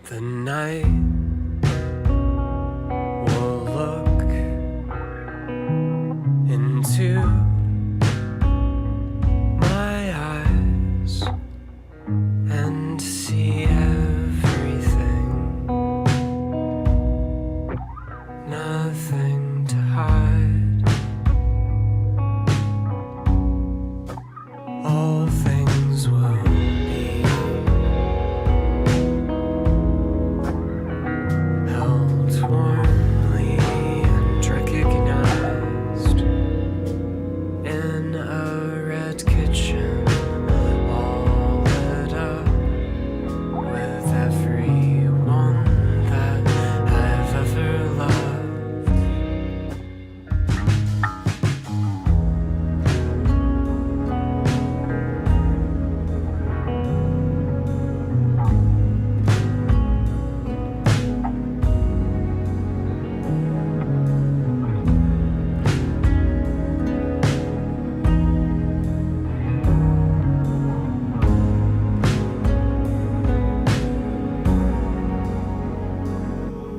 The night will look into my eyes and see everything, nothing to hide. All things will be held warmly and recognized in a red kitchen, all lit up with everyone that I've ever loved.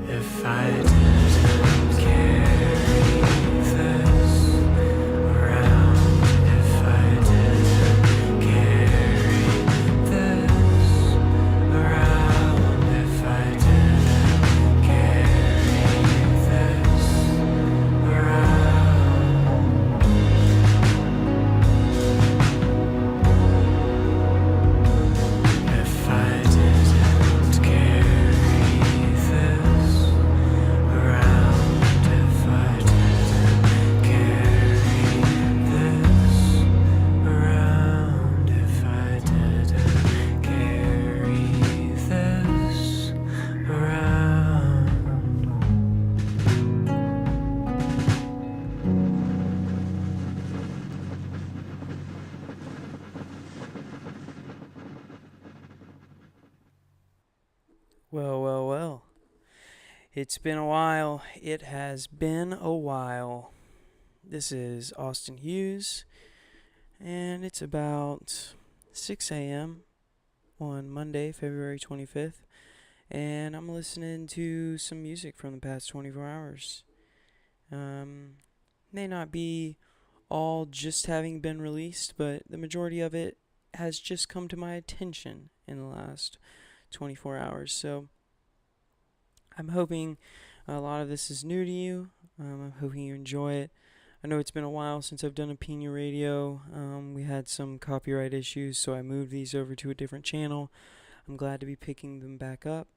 If I didn't carry this around, if I didn't carry this around, if I didn't carry this around, if I didn't carry this around, if I didn't carry this around, if I didn't carry this around. Well. It's been a while. It has been a while. This is Austin Hughes, and it's about 6 a.m. on Monday, February 25th, and I'm listening to some music from the past 24 hours. May not be all just having been released, but the majority of it has just come to my attention in the last 24 hours. So I'm hoping a lot of this is new to you. I'm hoping you enjoy it. I know it's been a while since I've done a Pina Radio. We had some copyright issues, so I moved these over to a different channel. I'm glad to be picking them back up.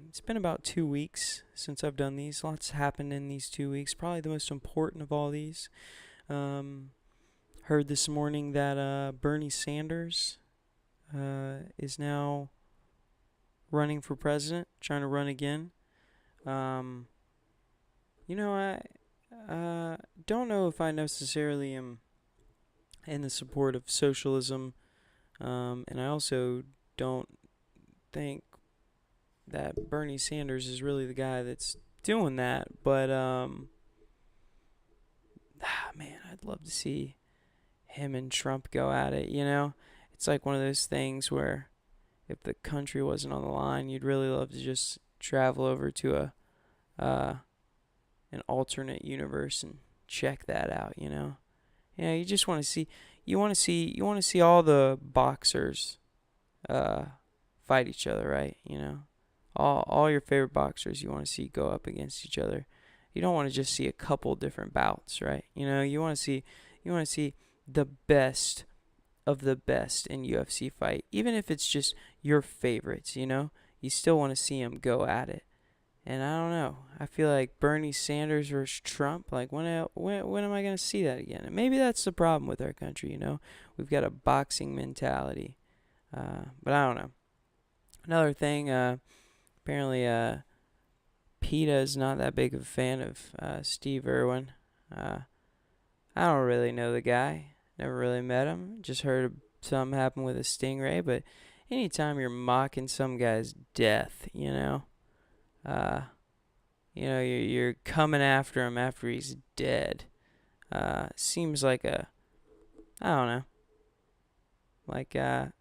It's been about 2 weeks since I've done these. Lots happened in these 2 weeks. Probably the most important of all these. Heard this morning that Bernie Sanders is now running for president, trying to run again. I don't know if I necessarily am in the support of socialism, and I also don't think that Bernie Sanders is really the guy that's doing that, but man, I'd love to see him and Trump go at it, It's like one of those things where if the country wasn't on the line, you'd really love to just travel over to an alternate universe and check that out, you just want to see all the boxers fight each other, right? All your favorite boxers you want to see go up against each other. You don't want to just see a couple different bouts, right? You want to see the best of the best in UFC fight, even if it's just your favorites. You still want to see them go at it. And I don't know. I feel like Bernie Sanders versus Trump. Like when am I going to see that again? And maybe that's the problem with our country. We've got a boxing mentality. But I don't know. Another thing. Apparently, PETA is not that big of a fan of Steve Irwin. I don't really know the guy. Never really met him. Just heard something happen with a stingray. But anytime you're mocking some guy's death, you're coming after him after he's dead. Seems like I don't know.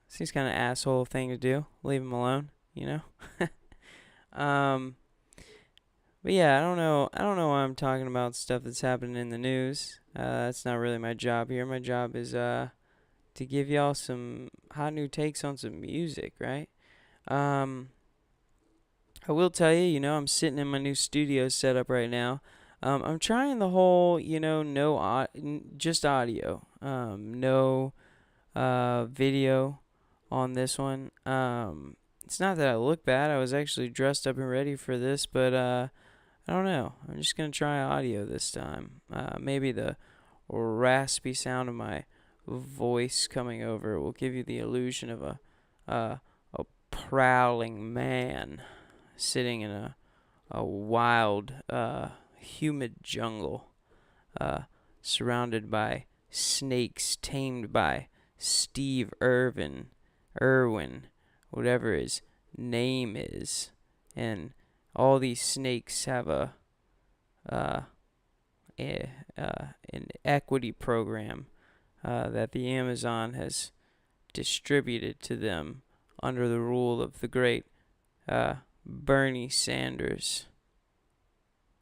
Seems kind of asshole thing to do. Leave him alone, you know? But yeah, I don't know why I'm talking about stuff that's happening in the news. That's not really my job here. My job is to give y'all some hot new takes on some music, right? I will tell you, I'm sitting in my new studio setup right now. I'm trying the whole, just audio, no video on this one. It's not that I look bad. I was actually dressed up and ready for this, but I don't know. I'm just going to try audio this time. Maybe the raspy sound of my voice coming over will give you the illusion of a prowling man sitting in a wild, humid jungle, surrounded by snakes tamed by Steve Irwin, whatever his name is, and all these snakes have an equity program that the Amazon has distributed to them under the rule of the great Bernie Sanders.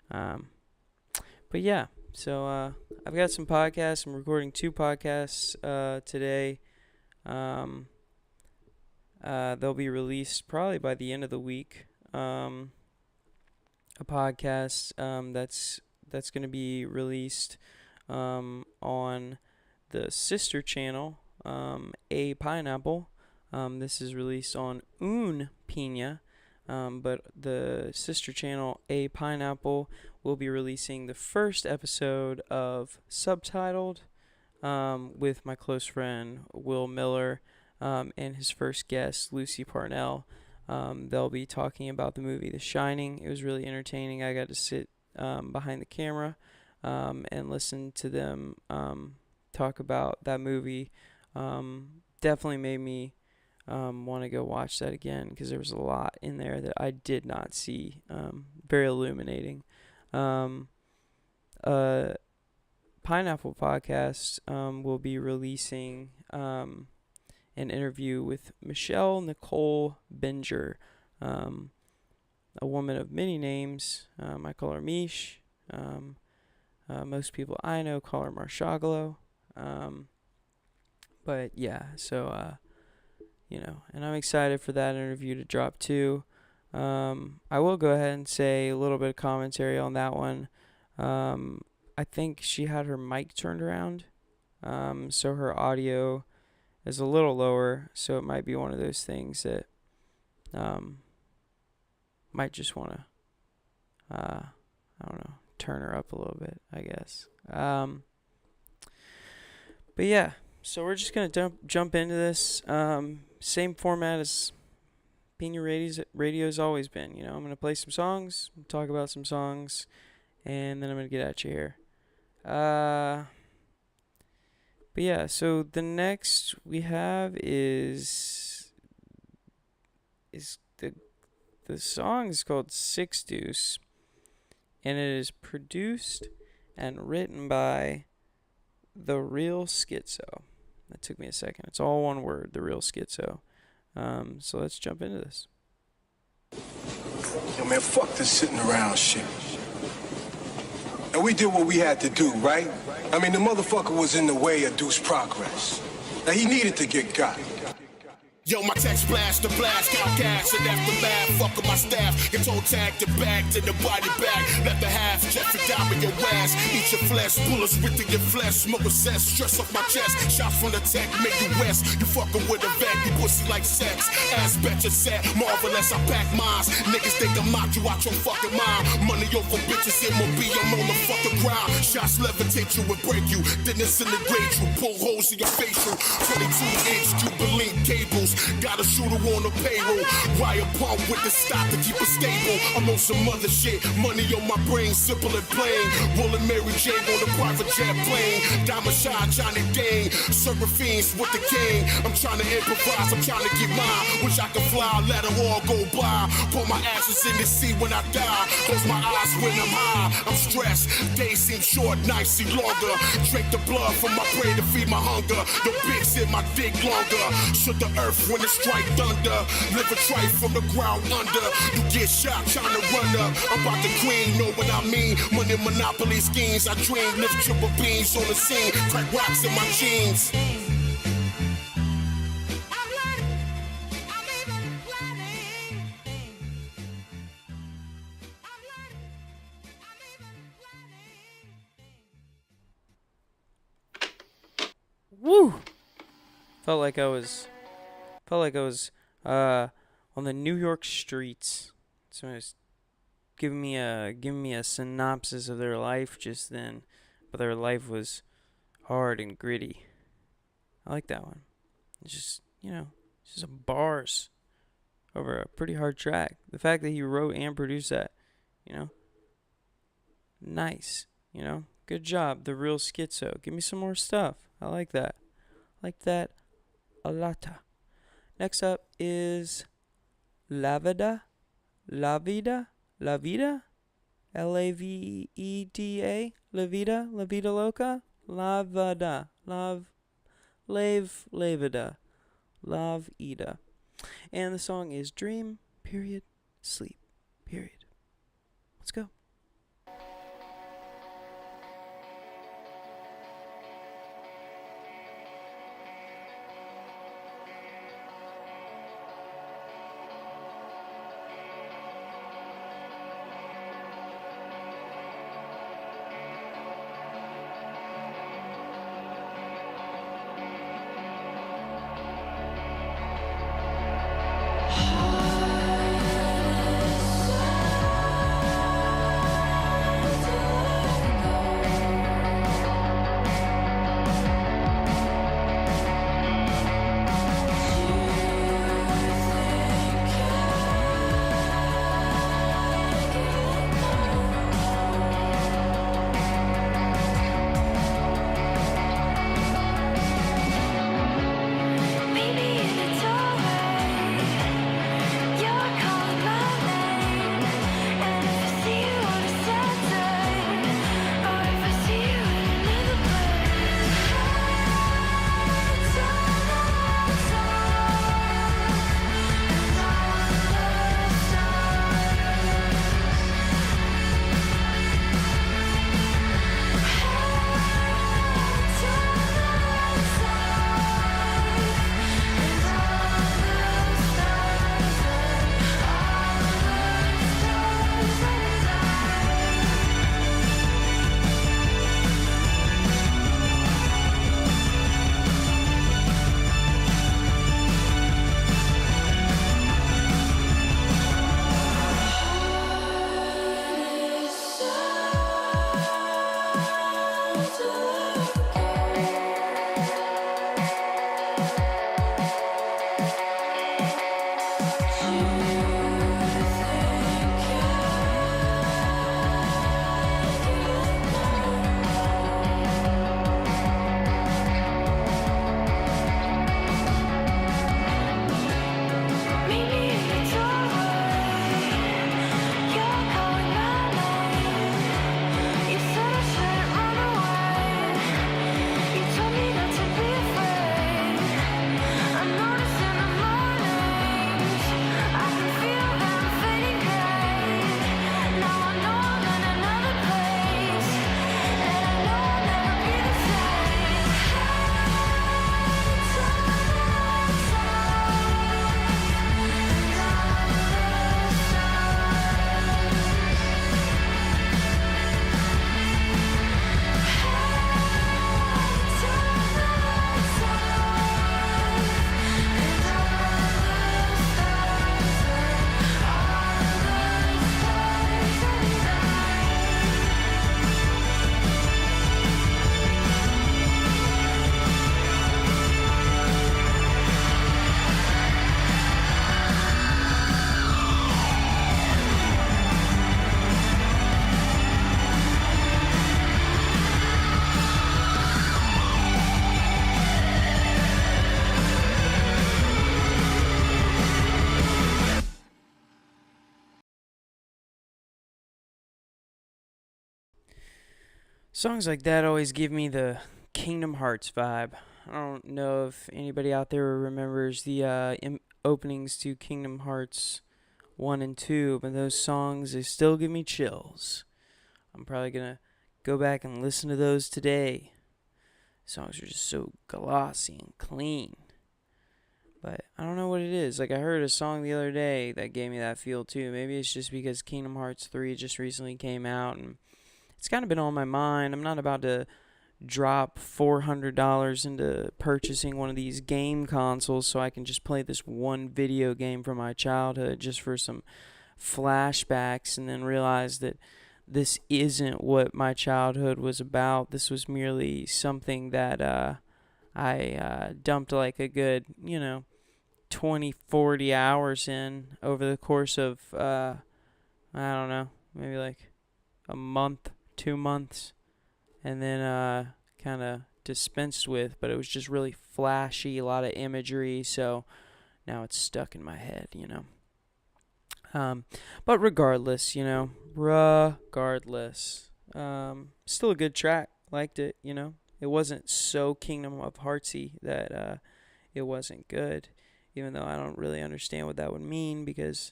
But yeah, so I've got some podcasts. I'm recording 2 podcasts today. They'll be released probably by the end of the week. A podcast that's going to be released on the sister channel, A Pineapple. This is released on Pina, but the sister channel, A Pineapple, will be releasing the first episode of Subtitled with my close friend Will Miller and his first guest, Lucy Parnell. They'll be talking about the movie The Shining. It was really entertaining. I got to sit behind the camera and listen to them talk about that movie. Definitely made me want to go watch that again because there was a lot in there that I did not see. Very illuminating. Pineapple Podcast will be releasing an interview with Michelle Nicole Binger, a woman of many names. I call her Mish. Most people I know call her Marshagalo. But yeah, so, and I'm excited for that interview to drop too. I will go ahead and say a little bit of commentary on that one. I think she had her mic turned around, so her audio is a little lower, so it might be one of those things that might just want to, I don't know, turn her up a little bit, I guess. But yeah, so we're just going to jump into this. Same format as Pina Radio's always been. I'm going to play some songs, talk about some songs, and then I'm going to get at you here. But yeah, so the next we have is the song is called Six Deuce, and it is produced and written by The Real Schizo. That took me a second. It's all one word, The Real Schizo. So let's jump into this. Yo, man, fuck this sitting around shit. And we did what we had to do, right? I mean, the motherfucker was in the way of Deuce progress. Now, he needed to get got. Yo, my text blast the blast, count cash, and after math, fuck with my staff. Get toe tagged the bag to the body bag. Left the half, Jeffrey Dahmer your ass. Eat your flesh, bullets ripping your flesh. Smoke a cess, stress off my chest. Shots from the tech, make you west. You fucking with a vet, you pussy like sex. Ass bet you set, marvelous, I pack mines. Niggas think I'm out, you out your fucking mind. Money over bitches, MOB, I'm on the fucking ground. Shots levitate you and break you, then disintegrate you. Pull holes in your facial. 22-inch Jubilee cables. Got a shooter on the payroll. Wire pump with the stock to keep it stable. I'm on some other shit. Money on my brain, simple and plain. Rolling Mary Jane on the private jet plane. Diamond Shine, Johnny Dane. Serving fiends with the king. I'm trying to improvise, I'm trying to get mine. Wish I could fly, let it all go by. Pour my ashes in the sea when I die. Close my eyes when I'm high. I'm stressed. Days seem short, nights seem longer. Drink the blood from my prey to feed my hunger. The bitch in my dick longer. Should the earth when it strike thunder. Live a trife from the ground under. You get shot trying to run up. I'm about the queen, know what I mean? Money monopoly schemes, I dream. Lift triple beams on the scene. Crack rocks in my jeans. Woo! Felt like I was on the New York streets. Someone was giving me a synopsis of their life just then, but their life was hard and gritty. I like that one. It's just, just some bars over a pretty hard track. The fact that he wrote and produced that, nice. Good job, the real schizo. Give me some more stuff. I like that. Like that a lot. Next up is La Vida, La Vida, La Vida, Laveda, La Vida, La Vida Loca, La Vida, Laveda, La Vida. And the song is Dream, period, Sleep, period. Let's go. Songs like that always give me the Kingdom Hearts vibe. I don't know if anybody out there remembers the openings to Kingdom Hearts 1 and 2, but those songs, they still give me chills. I'm probably going to go back and listen to those today. Songs are just so glossy and clean. But I don't know what it is. Like, I heard a song the other day that gave me that feel too. Maybe it's just because Kingdom Hearts 3 just recently came out and it's kind of been on my mind. I'm not about to drop $400 into purchasing one of these game consoles so I can just play this one video game from my childhood just for some flashbacks and then realize that this isn't what my childhood was about. This was merely something that I dumped like a good, 20, 40 hours in over the course of, I don't know, maybe like a month, 2 months, and then kind of dispensed with, but it was just really flashy, a lot of imagery, so now it's stuck in my head, But regardless, still a good track, liked it, It wasn't so Kingdom of Heartsy that it wasn't good, even though I don't really understand what that would mean because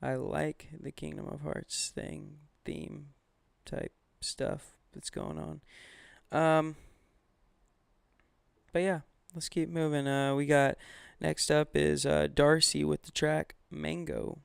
I like the Kingdom of Hearts theme type stuff that's going on. But yeah, let's keep moving. We got next up is Darcy with the track Mango.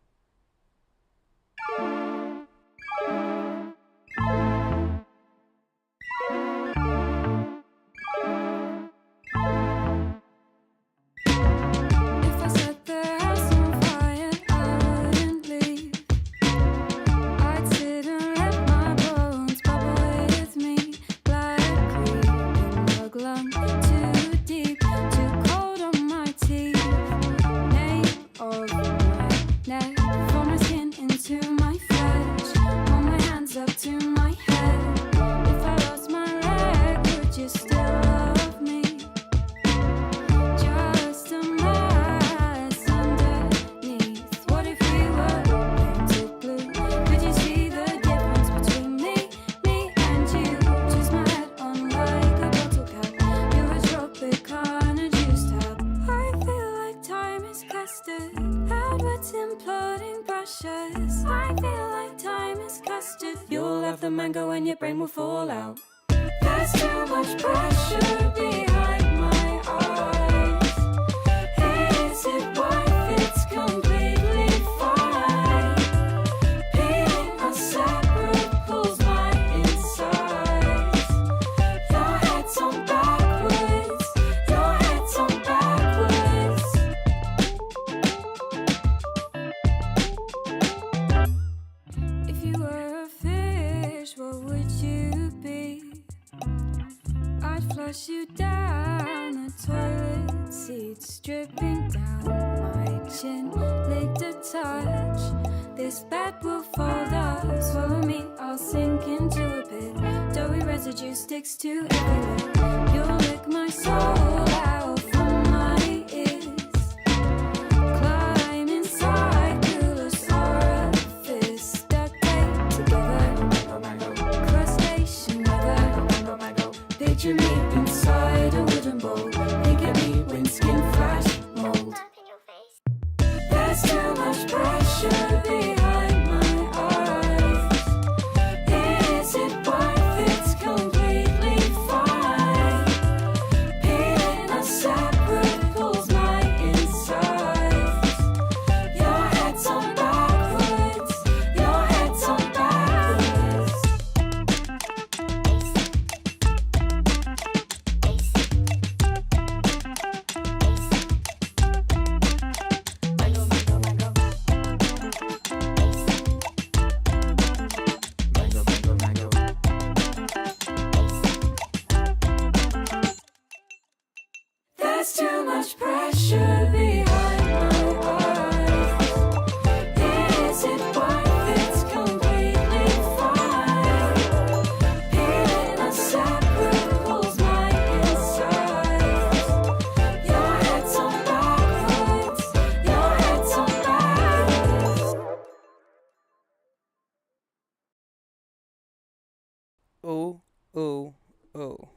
Oh,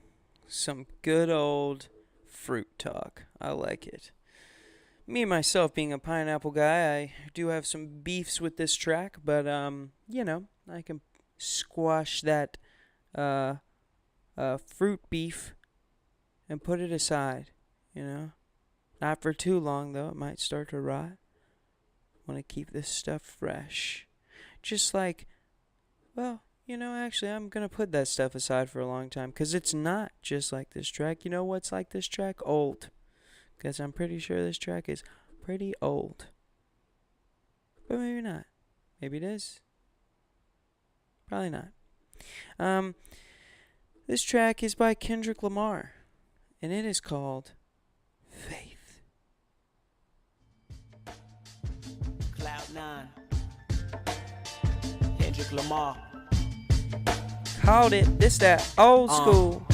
some good old fruit talk. I like it. Me, myself, being a pineapple guy, I do have some beefs with this track, but, you know, I can squash that fruit beef and put it aside, you know. Not for too long, though. It might start to rot. Want to keep this stuff fresh. Just like, well, you know, actually, I'm going to put that stuff aside for a long time, because it's not just like this track. You know what's like this track? Old. Because I'm pretty sure this track is pretty old. But maybe not. Maybe it is. Probably not. This track is by Kendrick Lamar, and it is called Faith. Cloud9, Kendrick Lamar. Called it. This that old school.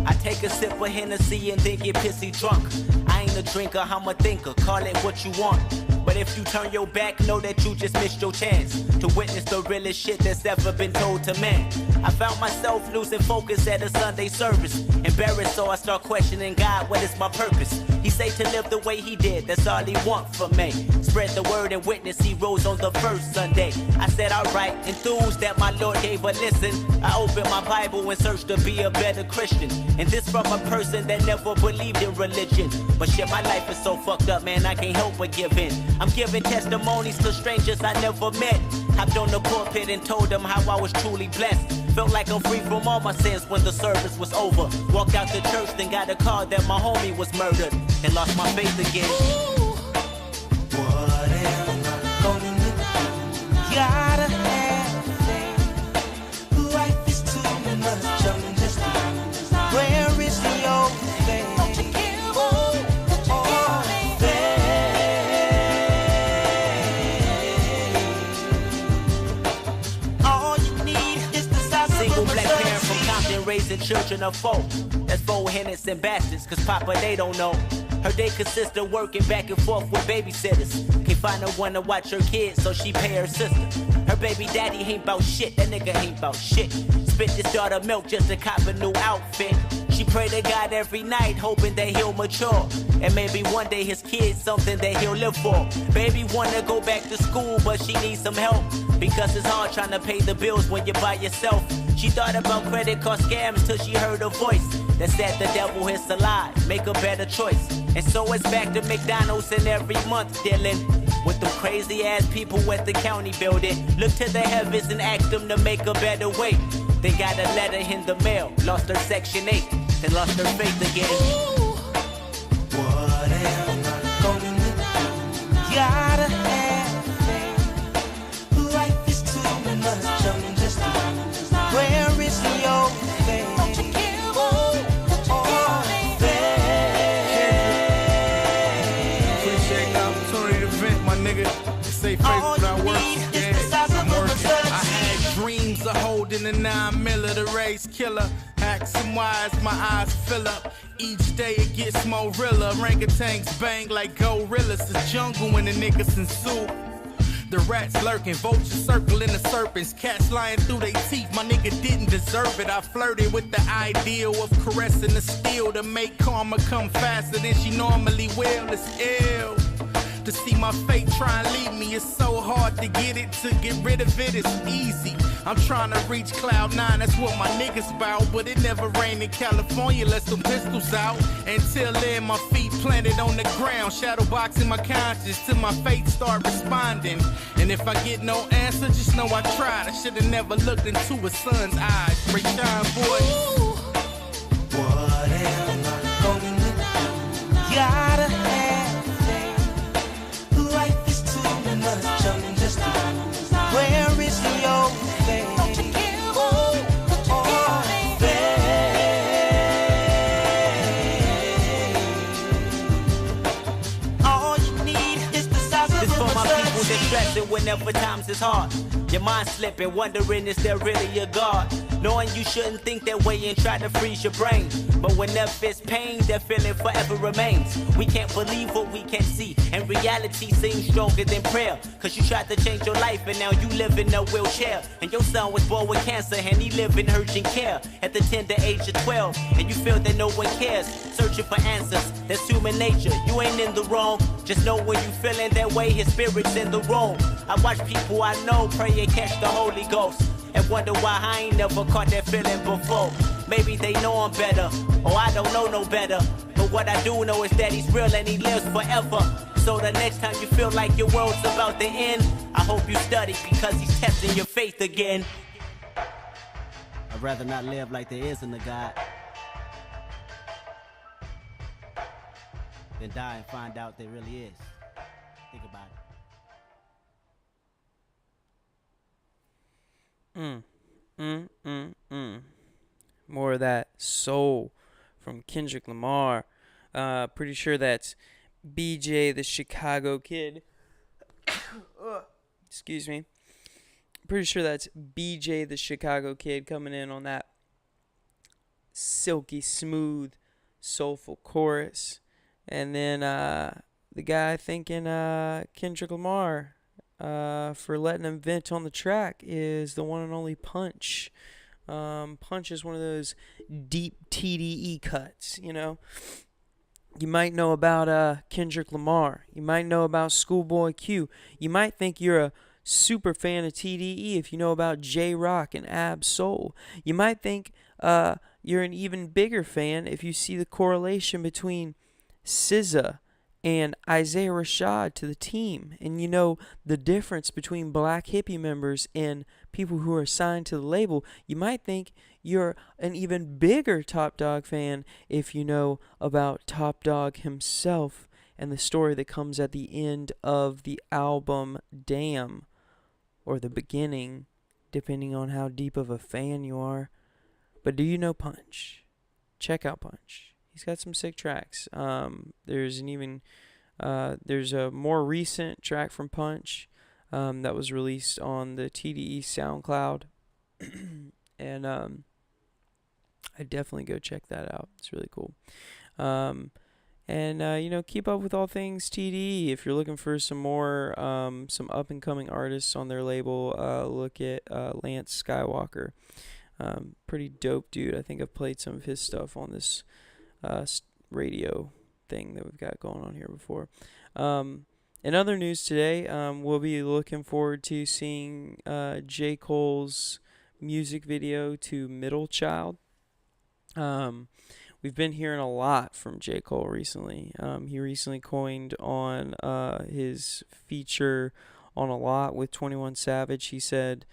I take a sip of Hennessy and then get pissy drunk. I ain't a drinker, I'm a thinker. Call it what you want. But if you turn your back, know that you just missed your chance to witness the realest shit that's ever been told to man. I found myself losing focus at a Sunday service. Embarrassed, so I start questioning God, what is my purpose? He say to live the way he did, that's all he want from me. Spread the word and witness, he rose on the first Sunday. I said, alright, enthused that my Lord gave a listen. I opened my Bible and searched to be a better Christian. And this from a person that never believed in religion. But shit, my life is so fucked up, man, I can't help but give in. I'm giving testimonies to strangers I never met. Hopped on the pulpit and told them how I was truly blessed. Felt like I'm free from all my sins when the service was over. Walked out the church, then got a call that my homie was murdered. And lost my faith again. What am I gonna do? Gotta have faith. Life is too much, I'm just where is the old faith? Raising children of four. That's 4 Hennets and bastards, cause Papa they don't know. Her day consists of working back and forth with babysitters. Can't find no one to watch her kids, so she pay her sister. Her baby daddy ain't bout shit, that nigga ain't bout shit. Spit this daughter milk just to cop a new outfit. She pray to God every night, hoping that he'll mature. And maybe one day his kid's something that he'll live for. Baby wanna go back to school, but she needs some help. Because it's hard trying to pay the bills when you're by yourself. She thought about credit card scams till she heard a voice that said the devil is alive, make a better choice. And so it's back to McDonald's and every month dealing with them crazy ass people at the county building. Look to the heavens and ask them to make a better way. They got a letter in the mail, lost her Section 8, then lost her faith again. What am I gonna do? Gotta have faith. Life is too much, I'm just where is the old faith? Appreciate the opportunity to vent, my nigga. Say faith without work. I'm working. I had dreams of holding a 9mm, the race killer. Hack some wires, my eyes fill up. Each day it gets more realer. Orangutans bang like gorillas. The jungle when the niggas in soup. The rats lurking, vultures circling the serpents, cats lying through their teeth. My nigga didn't deserve it. I flirted with the ideal of caressing the steel to make karma come faster than she normally will. It's ill to see my fate try and leave me. It's so hard to get it, to get rid of it, it's easy. I'm trying to reach cloud 9, that's what my niggas bout. But it never rained in California, let some pistols out. Until then, my feet planted on the ground, shadow boxing my conscience till my fate start responding. And if I get no answer, just know I tried. I should've never looked into a son's eyes. Great shine, boy. What am I gonna do? Gotta have faith. Life is too much, I'm just where is the old faith? All you need is the size of This for my people that stressing whenever times is hard. Your mind slipping, wondering is there really a God? knowing you shouldn't think that way and try to freeze your brain. But whenever it's pain, that feeling forever remains. We can't believe what we can't see, and reality seems stronger than prayer. Cause you tried to change your life and now you live in a wheelchair. And your son was born with cancer and he live in urgent care at the tender age of 12. And you feel that no one cares, searching for answers. That's human nature, you ain't in the wrong. Just know when you feeling that way, his spirit's in the room. I watch people I know pray and catch the Holy Ghost, and wonder why I ain't never caught that feeling before. Maybe they know I'm better, or I don't know no better. But what I do know is that he's real and he lives forever. So the next time you feel like your world's about to end, I hope you study, because he's testing your faith again. I'd rather not live like there isn't a God than die and find out there really is. Think about it. More of that soul from Kendrick Lamar. Pretty sure that's BJ the Chicago Kid. Excuse me. Pretty sure that's BJ the Chicago Kid coming in on that silky smooth, soulful chorus. And then the guy thanking Kendrick Lamar for letting him vent on the track is the one and only Punch. Punch is one of those deep TDE cuts, you know. You might know about Kendrick Lamar. You might know about Schoolboy Q. You might think you're a super fan of TDE if you know about J-Rock and Ab Soul. You might think you're an even bigger fan if you see the correlation between SZA and Isaiah Rashad to the team, and you know the difference between Black Hippie members and people who are signed to the label. You might think you're an even bigger Top Dog fan if you know about Top Dog himself and the story that comes at the end of the album Damn, or the beginning, depending on how deep of a fan you are. But do you know Punch? Check out Punch. He's got some sick tracks. There's a more recent track from Punch that was released on the TDE SoundCloud, and I definitely go check that out. It's really cool. Keep up with all things TDE. If you're looking for some more, some up and coming artists on their label, look at Lance Skywalker. Pretty dope dude. I think I've played some of his stuff on this radio thing that we've got going on here before. In other news today, we'll be looking forward to seeing J. Cole's music video to Middle Child. We've been hearing a lot from J. Cole recently. He recently coined on his feature on A Lot with 21 Savage. He said,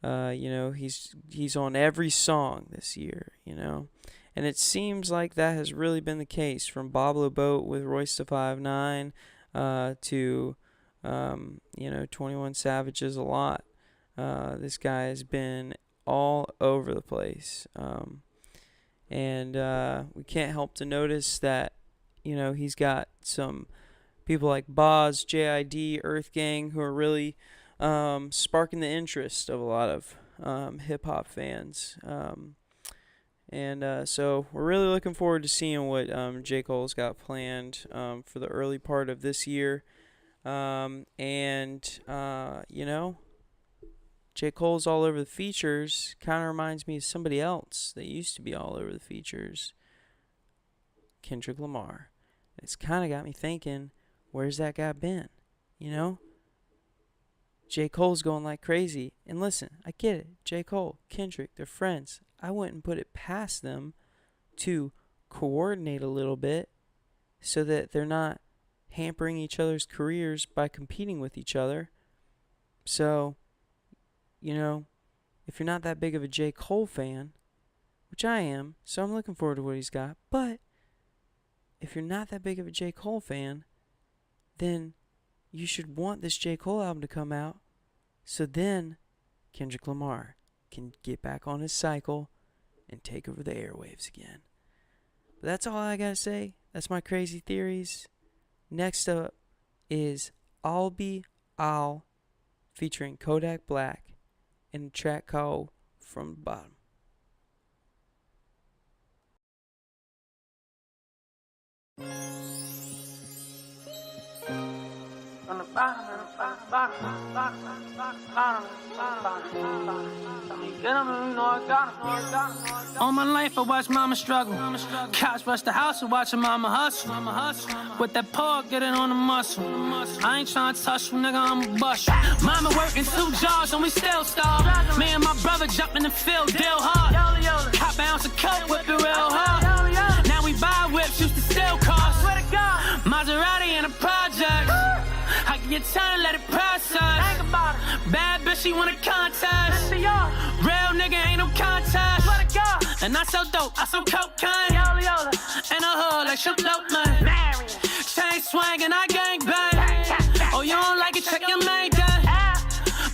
he's on every song this year, And it seems like that has really been the case, from Boblo Boat with Royce da 5'9" to 21 Savage's A Lot. This guy has been all over the place. And we can't help to notice that, he's got some people like Boz, JID, Earth Gang, who are really sparking the interest of a lot of hip-hop fans. So we're really looking forward to seeing what J. Cole's got planned for the early part of this year. J. Cole's all over the features kind of reminds me of somebody else that used to be all over the features, Kendrick Lamar. It's kind of got me thinking, where's that guy been? J. Cole's going like crazy. And listen, I get it. J. Cole, Kendrick, they're friends. I wouldn't put it past them to coordinate a little bit so that they're not hampering each other's careers by competing with each other. So, if you're not that big of a J. Cole fan, which I am, so I'm looking forward to what he's got, but if you're not that big of a J. Cole fan, then you should want this J. Cole album to come out, so then Kendrick Lamar can get back on his cycle and take over the airwaves again. But that's all I gotta say. That's my crazy theories. Next up is I'll Be featuring Kodak Black in a track called From the Bottom. All my life I watched mama struggle. Cops rush the house and watching mama hustle. With that paw, get it on the muscle. I ain't tryna touch you, nigga, I'ma bust you. Mama working 2 jobs and we still starve. Me and my brother jump in the field, deal hard. Cop an ounce of coke, whip it real hard. Now we buy whips, used to steal cars. Maserati in a project. I can get time, let it process. Bad bitch, she wanna contest. Real nigga, ain't no contest. And I so dope, I so cocaine. In the hood, like some dope man. Chain swing and I gang bang. Oh, you don't like it, check your main gang.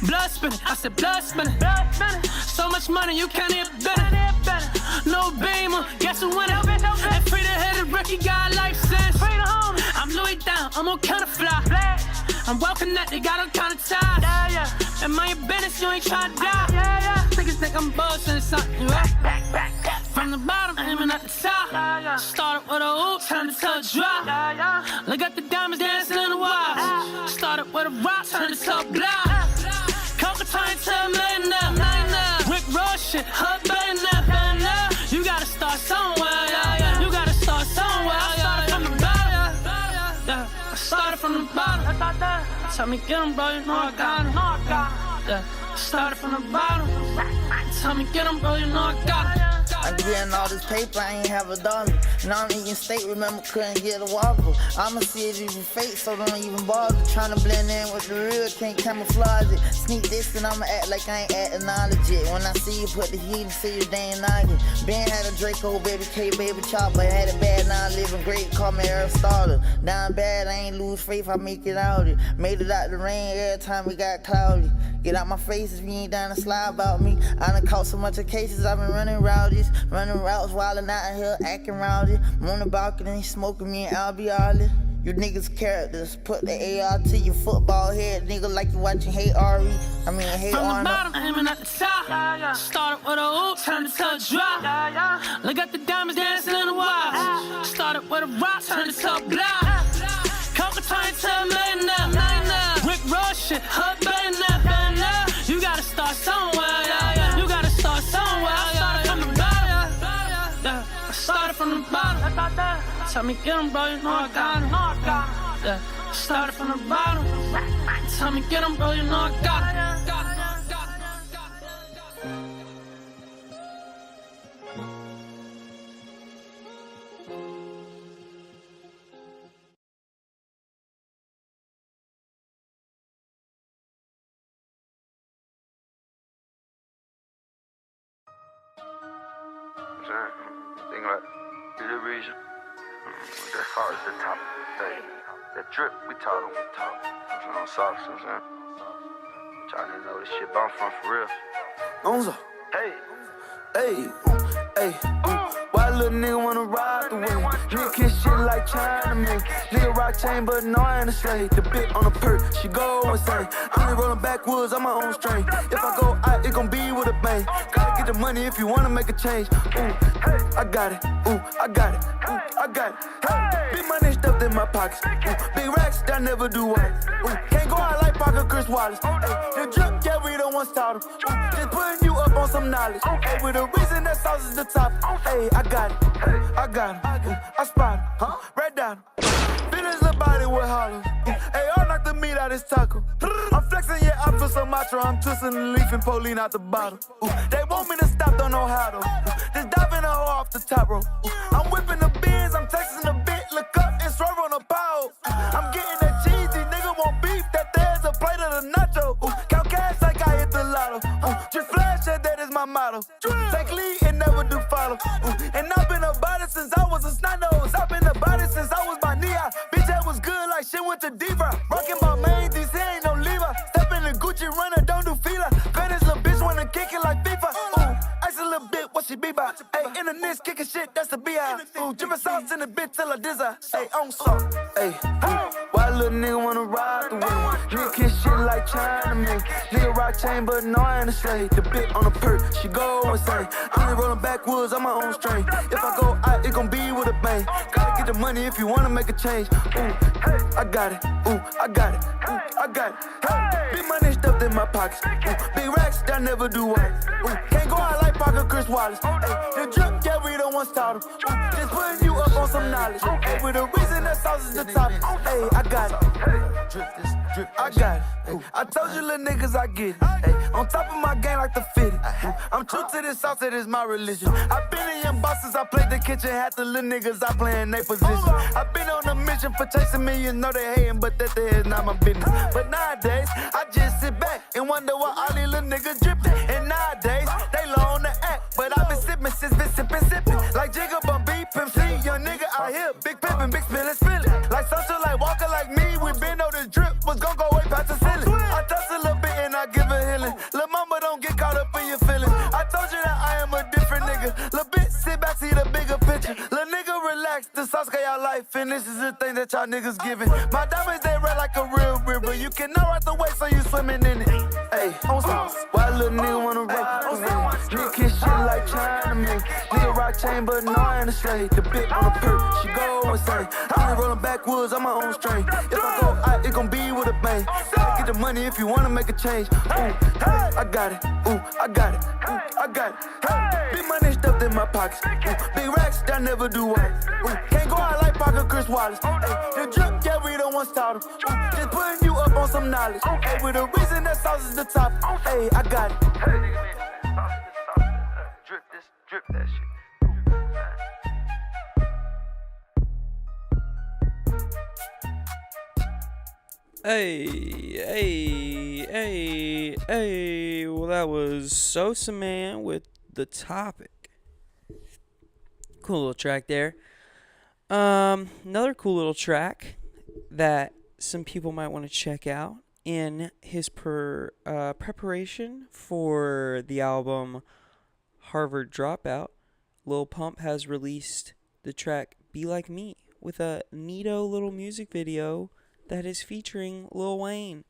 Blood spinning, I said blood spinning. So much money, you can't even bet it. No beamer, guess who win it? And free to hit it, Ricky got a life sense. I'm Louis down, I'm on counter fly. I'm well connected, got all kind of ties. And my business, you ain't tryna die. Niggas think I'm bullshitting something, right? From the bottom, aiming at the top. Started with a hoop, turned it to a drop. Look at the diamonds dancing in the wild. Started with a rock, turned it to a block. Coca turned to a millionaire. Rick Ross shit, her billionaire. You gotta start somewhere, You gotta start somewhere, I started from the bottom. Tell me get 'em, bro, you know I got 'em. Started from the bottom. Tell me get 'em, bro, you know I got 'em. I'm getting all this paper, I ain't have a dollar. Now I'm eating steak, remember couldn't get a Whopper. I'ma see it even fake, so don't even bother. Tryna blend in with the real, can't camouflage it. Sneak this and I'ma act like I ain't acknowledge it. When I see you put the heat and see you, they ain't noggin. Ben had a Draco, baby K, baby chopper. Had it bad, now I living great, call me Aristotle. Down bad, I ain't lose faith, I make it out it. Made it out the rain every time we got cloudy. Get out my face if you ain't down to slide about me. I done caught so much of cases, I've been running rowdies. Running routes, wildin' out here, acting rowdy. I'm on the balcony, smoking me and Albioli. You niggas characters, put the AR to your football head, nigga, like you watching Hey Ari. I mean, Hey Arnold. Arnold. From the bottom, aiming at the top. Started with a hoop, turned it to a drop. Look at the diamonds dancing in the wild. Started with a rock, turned it to a block. Coca turned to a millionaire. Rick Ross shit, her billionaire. You gotta start somewhere, You gotta start somewhere. I started from the bottom. Tell me get 'em, bro, you know I got 'em. Started from the bottom. Tell me get 'em, bro, you know I got 'em. Thing like the reason that far as the top thing. That drip we taught them, on socks, you know what I'm saying? Y'all didn't know this shit, but I'm from for real. Onzo. Hey, why little nigga wanna ride the wave? Nigga kiss shit like Chinaman. Nigga rock chain, but no, I ain't a slave. The bit on the perk, she go insane. I'm only rolling backwoods on my own strain. If I go out, it gon' be with a bang. Gotta get the money if you wanna make a change. Ooh, hey, I got it. Ooh, I got it. Ooh, I got it. Hey, big money stuffed in my pockets. Ooh, big racks that never do what. Ooh, can't go out like Parker Chris Wallace. Hey, the drip, yeah, we don't want start 'em. Just putting you up on some knowledge. Hey, with a reason that sauce is the top. Hey, I got it. I got it. I spot it. Huh? Right down. Feelings the body with hollow. Hey, I knocked the meat out his taco. I'm flexing, yeah, I feel so macho. I'm twisting the leaf and Pauline out the bottle. They want me to stop, don't know how to. Just diving a hoe off the top rope. I'm whipping the beans, I'm texting the bit. Look up and swerve on the pole. I'm getting that cheesy, nigga want beef. That there's a plate of the nacho. Count cash like I hit the lotto. Just flash that is my motto. Take lead and never do follow. And I've been about it since I was a snot nose. I've been about it since I was my knee out. Bitch, that was good like shit with the diva. Rockin' my main, these here ain't no lever. Step in the Gucci runner, don't do fila. Venice little bitch wanna kick it like FIFA. Ice a little bit, what she be by? Hey, in the Knicks kicking shit, that's the B.I. Drippin' sauce in the bitch till I dizza. Hey, on salt. Hey, why little nigga wanna ride the wave? Nigga kiss shit like Chinaman. Nigga rock chain, but no, I ain't a slave. The bit on the perk, she go insane. I'm only rolling backwoods on my own strain. If I go out, it gon' be with a bang. Gotta get the money if you wanna make a change. Ooh, hey, I got it. Ooh, I got it. Ooh, I got it. Hey, big money stuffed in my pockets. Ooh, big racks that never do what. Ooh, can't go out like Parker Chris Wallace. Hey, the drip, yeah, we don't want start 'em. Ooh, just putting you up on some knowledge. Hey, with a reason that sauce is the top. Hey, I got it. I got it. I told you little niggas I get it. Ay, on top of my game like the fitted. I'm true to this sauce, it is my religion. I've been in young bosses, I played the kitchen. Half the little niggas I play in their position. I've been on a mission for chasing millions. Know they hating, but that the is not my business. But nowadays, I just sit back and wonder why all these little niggas dripping. And nowadays, they low on the act. But I've been sipping since been sipping. Like Jigga Bum B, Pimp C, young nigga out here. Big pimpin', big spillin'. Like social, like Walker, like me. We been on this drip, was gon' go way past the ceiling. I touch a little bit and I give a healing. Lil' mama don't get caught up in your feelings. I told you that I am a different nigga. Lil' bitch, sit back, see the bigger picture. Lil' nigga, relax, the sauce got y'all life. And this is the thing that y'all niggas giving. My diamonds, they red like a real river. You cannot ride the wave, so you swimming in it. Hey, on some. Why little nigga wanna ride with me? Nigga kiss shit like Chinaman. Nigga rock chain, but no, I ain't a slave. The bit on the perk, she go insane. I'm only rolling backwoods on my own strain. If I go out, it gon' be with a bang. Gotta get the money if you wanna make a change. Ooh, hey, I got it. Ooh, I got it. Ooh, I got it. Hey, big money stuffed in my pockets. Ooh, big racks that never do what. Ooh, can't go out like Parker Chris Wallace. Hey, the drip, yeah, we don't want start 'em. Ooh, just putting you up on some knowledge. Hey, with a reason that sauce is the top. Hey, I got it. Drip that shit. Hey. Well, that was Sosa Man with The Topic. Cool little track there. Another cool little track that some people might want to check out in his preparation for the album Harvard Dropout. Lil Pump has released the track Be Like Me with a neato little music video that is featuring Lil Wayne.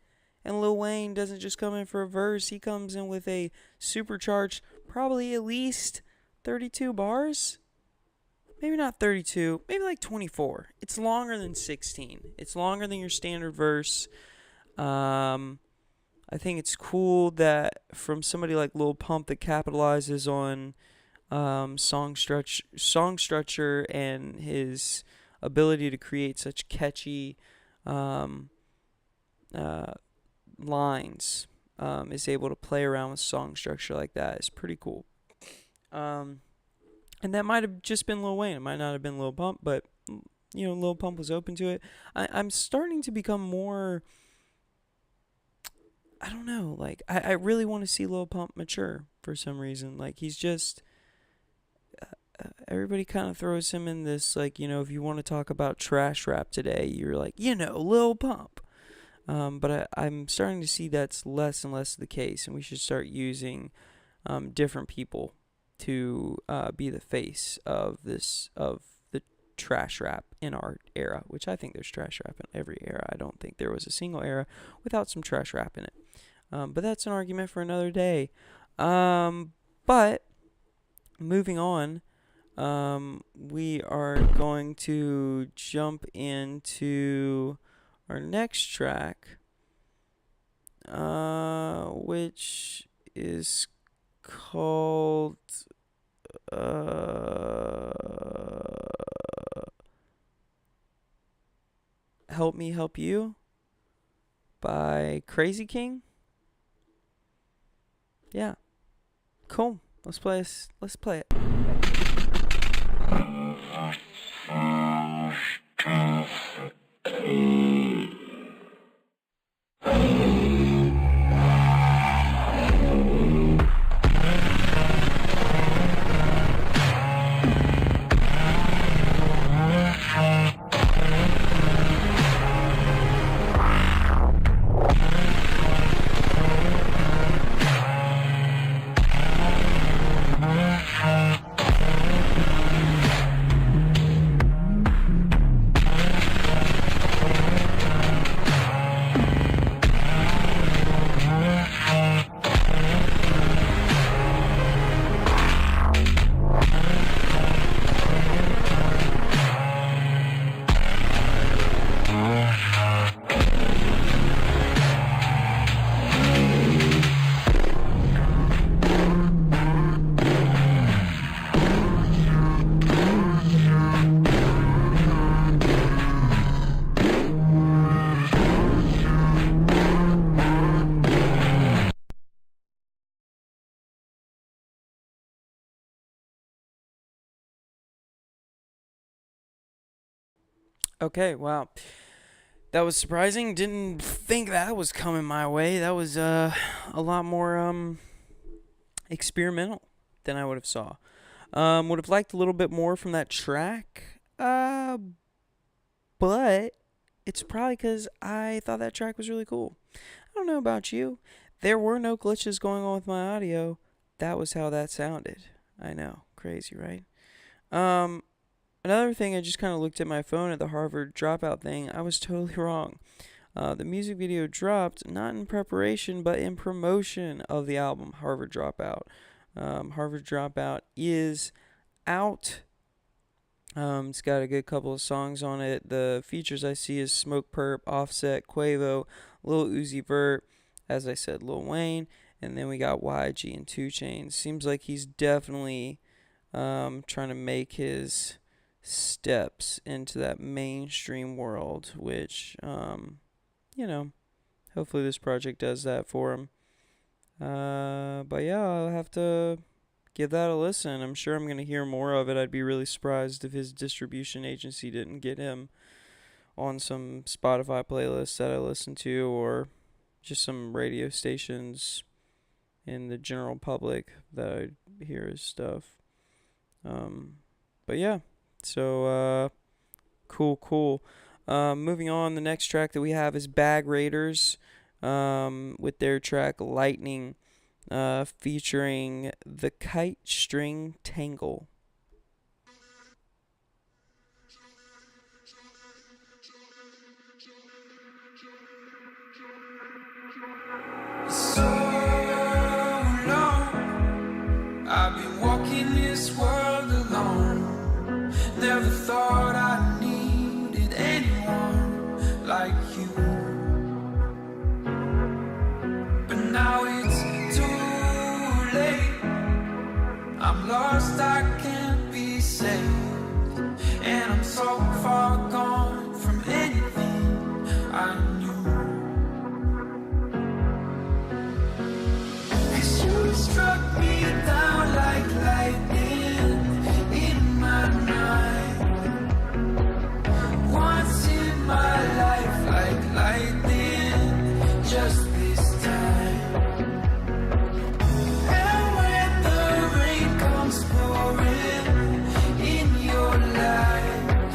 And Lil Wayne doesn't just come in for a verse, he comes in with a supercharged, probably at least 32 bars. Maybe not 32, maybe like 24. It's longer than 16. It's longer than your standard verse. I think it's cool that from somebody like Lil Pump that capitalizes on song structure and his ability to create such catchy lines, is able to play around with song structure like that. It's pretty cool. And that might have just been Lil Wayne. It might not have been Lil Pump, but you know, Lil Pump was open to it. I'm starting to become more, I don't know, like I really want to see Lil Pump mature for some reason. Like he's just everybody kind of throws him in this, like, you know, if you want to talk about trash rap today, you're like, you know, Lil Pump. But I'm starting to see that's less and less the case, and we should start using different people to be the face of the trash rap in our era, which I think there's trash rap in every era. I don't think there was a single era without some trash rap in it. But that's an argument for another day. But moving on, we are going to jump into our next track, which is called Help Me Help You by Crazy King. Yeah. Cool. Let's play it. Okay, wow. That was surprising. Didn't think that was coming my way. That was a lot more experimental than I would have saw. Would have liked a little bit more from that track. But it's probably because I thought that track was really cool. I don't know about you. There were no glitches going on with my audio. That was how that sounded. I know. Crazy, right? Another thing, I just kind of looked at my phone at the Harvard Dropout thing. I was totally wrong. The music video dropped not in preparation, but in promotion of the album Harvard Dropout. Harvard Dropout is out. It's got a good couple of songs on it. The features I see is Smoke Perp, Offset, Quavo, Lil Uzi Vert, as I said, Lil Wayne, and then we got YG and 2 Chainz. Seems like he's definitely trying to make his steps into that mainstream world, which, hopefully this project does that for him. But yeah, I'll have to give that a listen. I'm sure I'm going to hear more of it. I'd be really surprised if his distribution agency didn't get him on some Spotify playlists that I listen to, or just some radio stations in the general public that I hear his stuff. But yeah, so cool. Moving on, the next track that we have is Bag Raiders with their track Lightning, featuring the Kite String Tangle. So long, I've been walking this world alone. Never thought I needed anyone like you. But now it's too late. I'm lost, I can't be saved. And I'm so far gone from anything I knew. You struck me down like lightning in my mind. Once in my life, like lightning, just this time. And when the rain comes pouring in your life,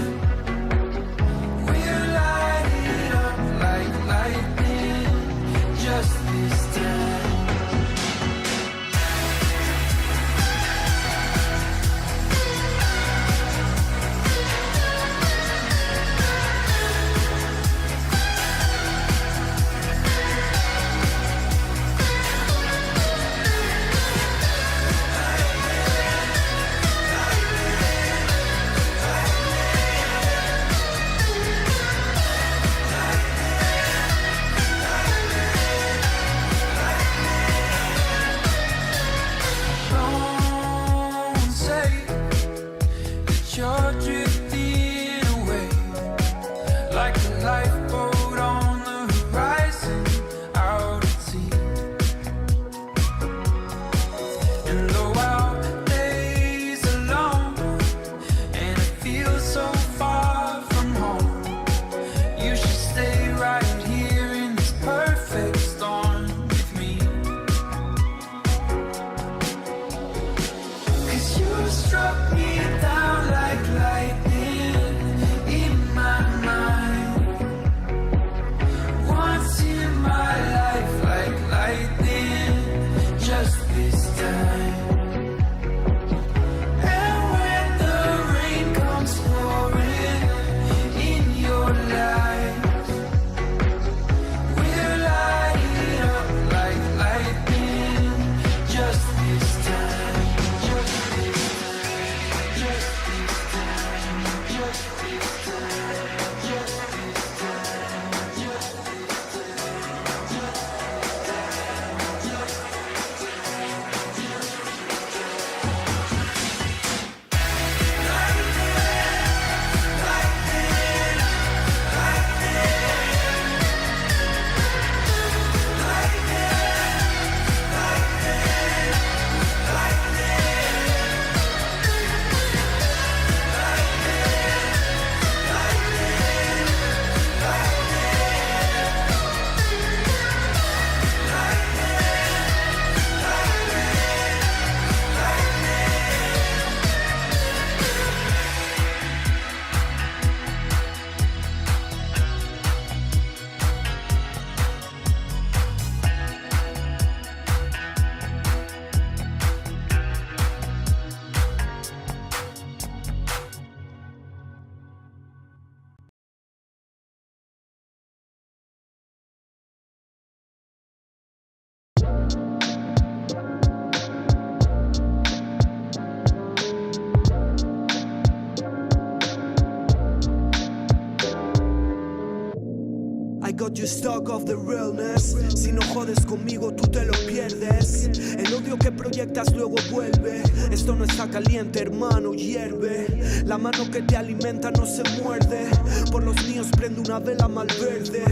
You stuck of the realness. Si no jodes conmigo tú te lo pierdes. El odio que proyectas luego vuelve. Esto no está caliente, hermano, hierve. La mano que te alimenta no se muerde. Por los míos prendo una vela malverde.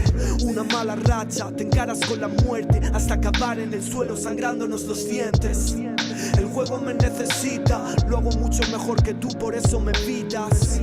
Una mala racha, te encaras con la muerte hasta acabar en el suelo sangrándonos los dientes. El juego me necesita, lo hago mucho mejor que tú, por eso me evitas.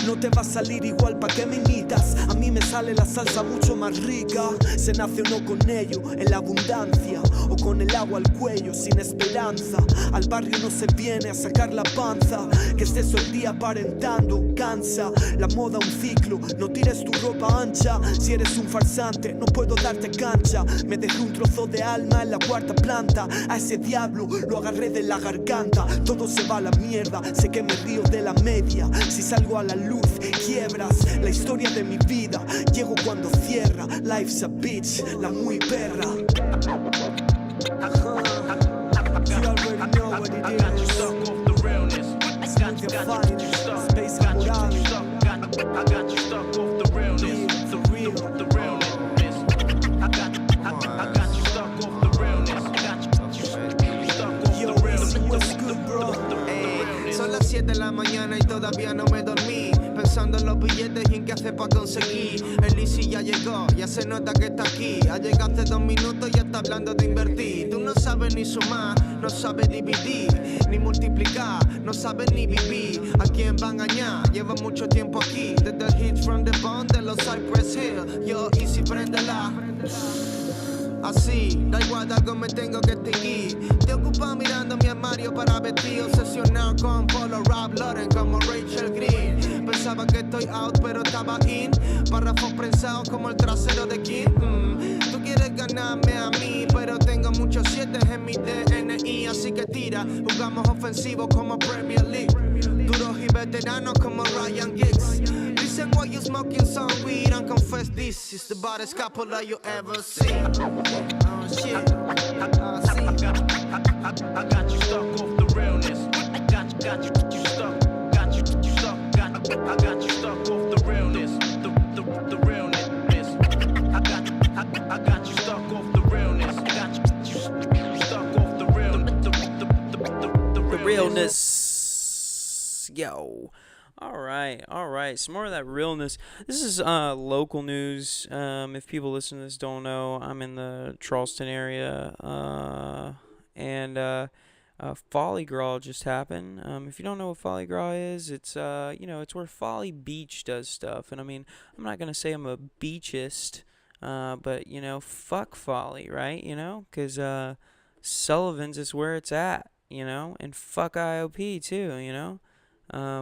No te va a salir igual, ¿pa' qué me imitas? A mí me sale la salsa mucho más rica. Se nace o no con ello, en la abundancia, o con el agua al cuello, sin esperanza. Al barrio no se viene a sacar la panza. Que estés todo el día aparentando, cansa. La moda un ciclo, no tires tu ropa ancha. Si eres un farsante, no puedo darte cancha. Me dejé un trozo de alma en la cuarta planta. A ese diablo lo agarré de la garganta. Todo se va a la mierda, sé que me río de la media. Si salgo a la luz, quiebras la historia de mi vida. Llego cuando cierra, life's a bitch, la muy perra. You already know what it is. Smooth your finest, Space Morales. I got you stuck off the realness. The real, the realness. I got you stuck off the realness. I got you stuck off the realness. what's good, bro? Son las 7 de la mañana y todavía no me dormí, pensando en los billetes y en qué hacer para conseguir. El Easy ya llegó, ya se nota que está aquí. Ha llegado hace 2 minutos y ya está hablando de invertir. Tú no sabes ni sumar, no sabes dividir, ni multiplicar, no sabes ni vivir. ¿A quién va a engañar? Lleva mucho tiempo aquí, desde el hit from the bond de los Cypress Hill. Yo, Easy, préndela. Así, da igual, algo me tengo que seguir. Te ocupas mirando mi armario para vestir, obsesionado con Polo Rap Lauren como Rachel Green. Pensaba que estoy out, pero estaba in. Párrafos prensados como el trasero de Kim. Tú quieres ganarme a mí, pero tengo muchos 7 en mi DNI. Así que tira, jugamos ofensivos como Premier League. Duros y veteranos como Ryan Giggs. Listen while you smoking some weed and confess this is the baddest couple that you ever see. Oh shit, I got you stuck off the realness. I got you stuck. I got you stuck off the realness. The realness. I got you stuck off the realness. I got you stuck off the realness. Yo. All right. Some more of that realness. This is local news. If people listen to this don't know, I'm in the Charleston area, and Folly Gras just happened. If you don't know what Folly Gras is, it's it's where Folly Beach does stuff. And I mean, I'm not gonna say I'm a beachist, but fuck Folly, right? Because Sullivan's is where it's at, and fuck IOP too,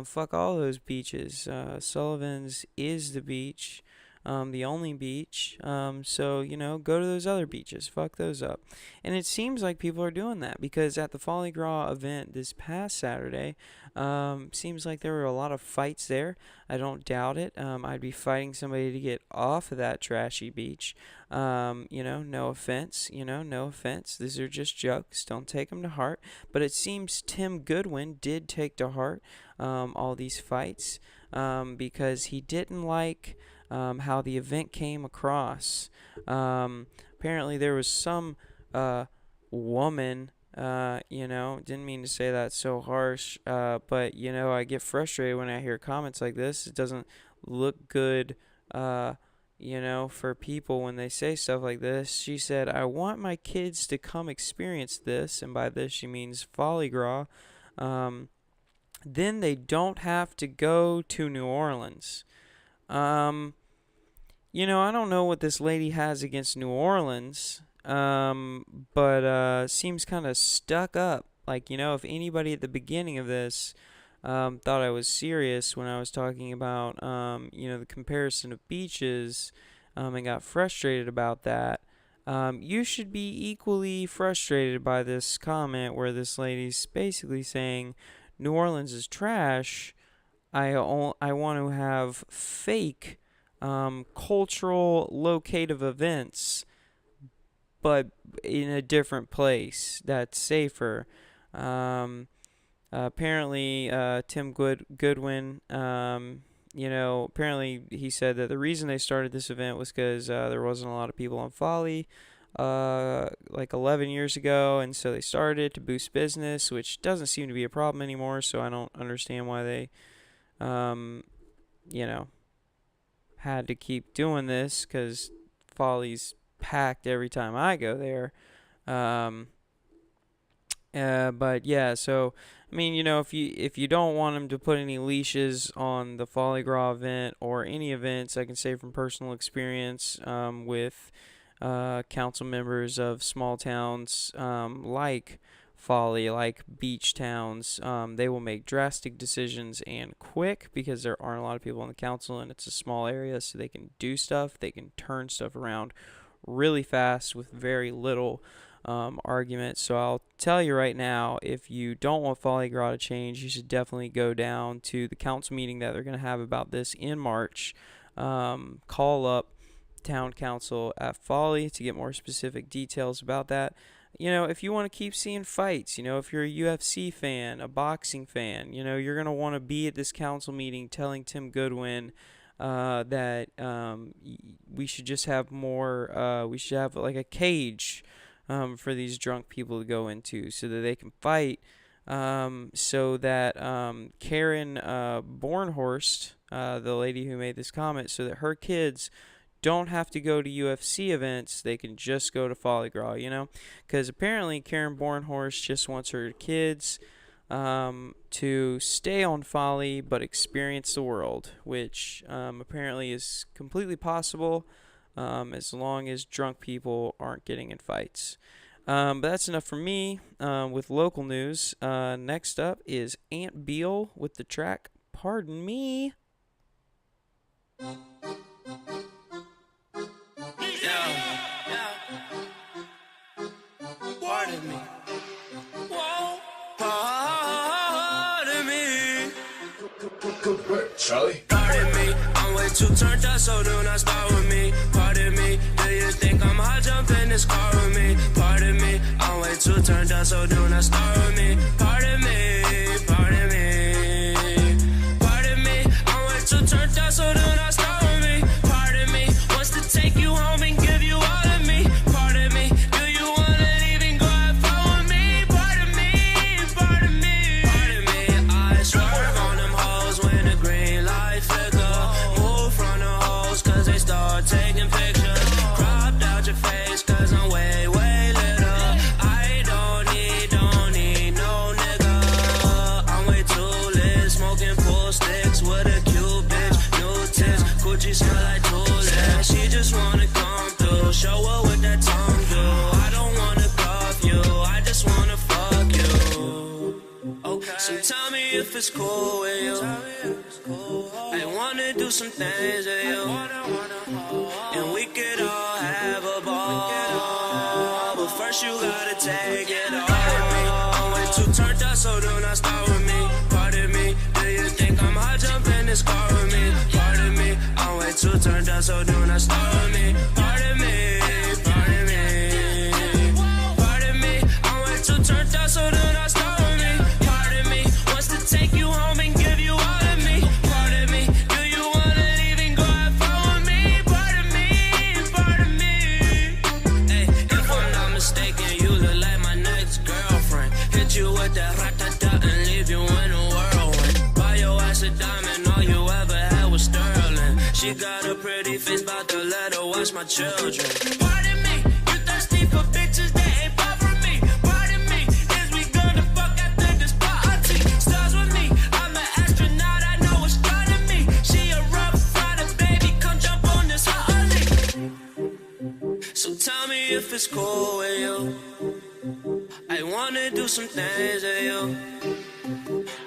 fuck all those beaches. Sullivan's is the beach, the only beach. So, go to those other beaches. Fuck those up. And it seems like people are doing that because at the Folly Gras event this past Saturday, seems like there were a lot of fights there. I don't doubt it. I'd be fighting somebody to get off of that trashy beach. No offense. No offense. These are just jokes. Don't take them to heart. But it seems Tim Goodwin did take to heart all these fights because he didn't like how the event came across. Apparently there was some woman, didn't mean to say that so harsh, but I get frustrated when I hear comments like this. It doesn't look good, for people when they say stuff like this. She said, I want my kids to come experience this, and by this she means Folly Gras. Then they don't have to go to New Orleans. I don't know what this lady has against New Orleans, but seems kind of stuck up. Like, if anybody at the beginning of this thought I was serious when I was talking about, the comparison of beaches and got frustrated about that, you should be equally frustrated by this comment where this lady's basically saying New Orleans is trash. I want to have fake cultural locative events, but in a different place that's safer. Apparently, Tim Goodwin, apparently he said that the reason they started this event was because there wasn't a lot of people on Folly like 11 years ago, and so they started it to boost business, which doesn't seem to be a problem anymore, so I don't understand why they, had to keep doing this, because Folly's packed every time I go there. But yeah, so I mean, if you don't want them to put any leashes on the Folly Gras event or any events, I can say from personal experience with council members of small towns like Folly, like beach towns, they will make drastic decisions and quick, because there aren't a lot of people on the council and it's a small area, so they can do stuff, they can turn stuff around really fast with very little argument. So I'll tell you right now, if you don't want Folly Gras to change, you should definitely go down to the council meeting that they're going to have about this in March. Call up town council at Folly to get more specific details about that. If you want to keep seeing fights, if you're a UFC fan, a boxing fan, you're going to want to be at this council meeting telling Tim Goodwin that we should just have more, we should have like a cage for these drunk people to go into so that they can fight, so that Karen Bornhorst, the lady who made this comment, so that her kids don't have to go to UFC events, they can just go to Folly Gras, because apparently Karen Bornhorst just wants her kids to stay on Folly but experience the world, which apparently is completely possible as long as drunk people aren't getting in fights. But that's enough for me with local news. Next up is Aunt Beale with the track Pardon Me. Pardon me. Whoa. Pardon me. Good work, Charlie. Pardon me. I'm way too turned up, so do not start with me. Pardon me. Do you think I'm hot? Jump in this car with me. Pardon me. I'm way too turned up, so do not start with me. Pardon me. Pardon me. Pardon me. I'm way too turned up, so do not start with me. Pardon me. Wants to take you home and give you all of me. Pardon me. Do you wanna leave and go have fun with me? Pardon me. Pardon me. Pardon me. I swerve on them hoes when the green light flicker. Move from the hoes cause they start taking pictures. Cropped out your face cause I'm way, way little. I don't need no nigga. I'm way too lit, smoking pool sticks with a cute bitch. New tits, Gucci smell like Tulips. She just wanna come through, show her what that tongue do. I don't wanna cuff you, I just wanna fuck you. Okay. So tell me if it's cool with you. I wanna do some things with you, and we could all have a ball. But first you gotta take it all. Pardon me, I'm way too turned up, so do not start with me. Pardon me, do you think I'm hot? Jump in this car with me. Pardon me, I'm way too turned up, so do not start with me. Pardon me, pardon me. Pardon me, I'm way too turned up, so do not start with me. Pardon me, wants to take you home and give you all of me. Pardon me, do you wanna leave and go have fun with me? Pardon me, pardon me. Hey, if I'm not mistaken, you look like my next girlfriend. Hit you with that rat-ta-ta and leave you in a whirlwind. Buy your ass a diamond, all you ever had was sterling. She got a pretty face, bout to let her watch my children. Pardon me, you thirsty for bitches that ain't far from me. Pardon me, is we gonna fuck after this party? Stars with me, I'm an astronaut, I know what's starting me. She a rough rider, baby, come jump on this Harley. So tell me if it's cool with you. I wanna do some things with you,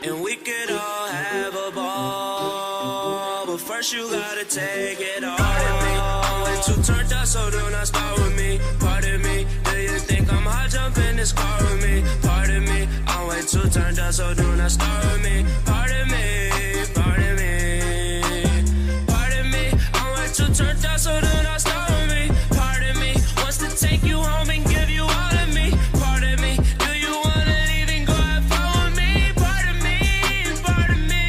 and we could all have a ball. But first you gotta take it all. Pardon me, I'm way too turned up, so do not start with me. Pardon me, do you think I'm hot? Jump in this car with me. Pardon me, I'm way too turned up, so do not start with me. Pardon me, pardon me. Pardon me, I'm way too turned up, so do not start with me. Pardon me, wants to take you home and give you all of me. Pardon me, do you wanna leave and go have fun with me? Pardon me, pardon me.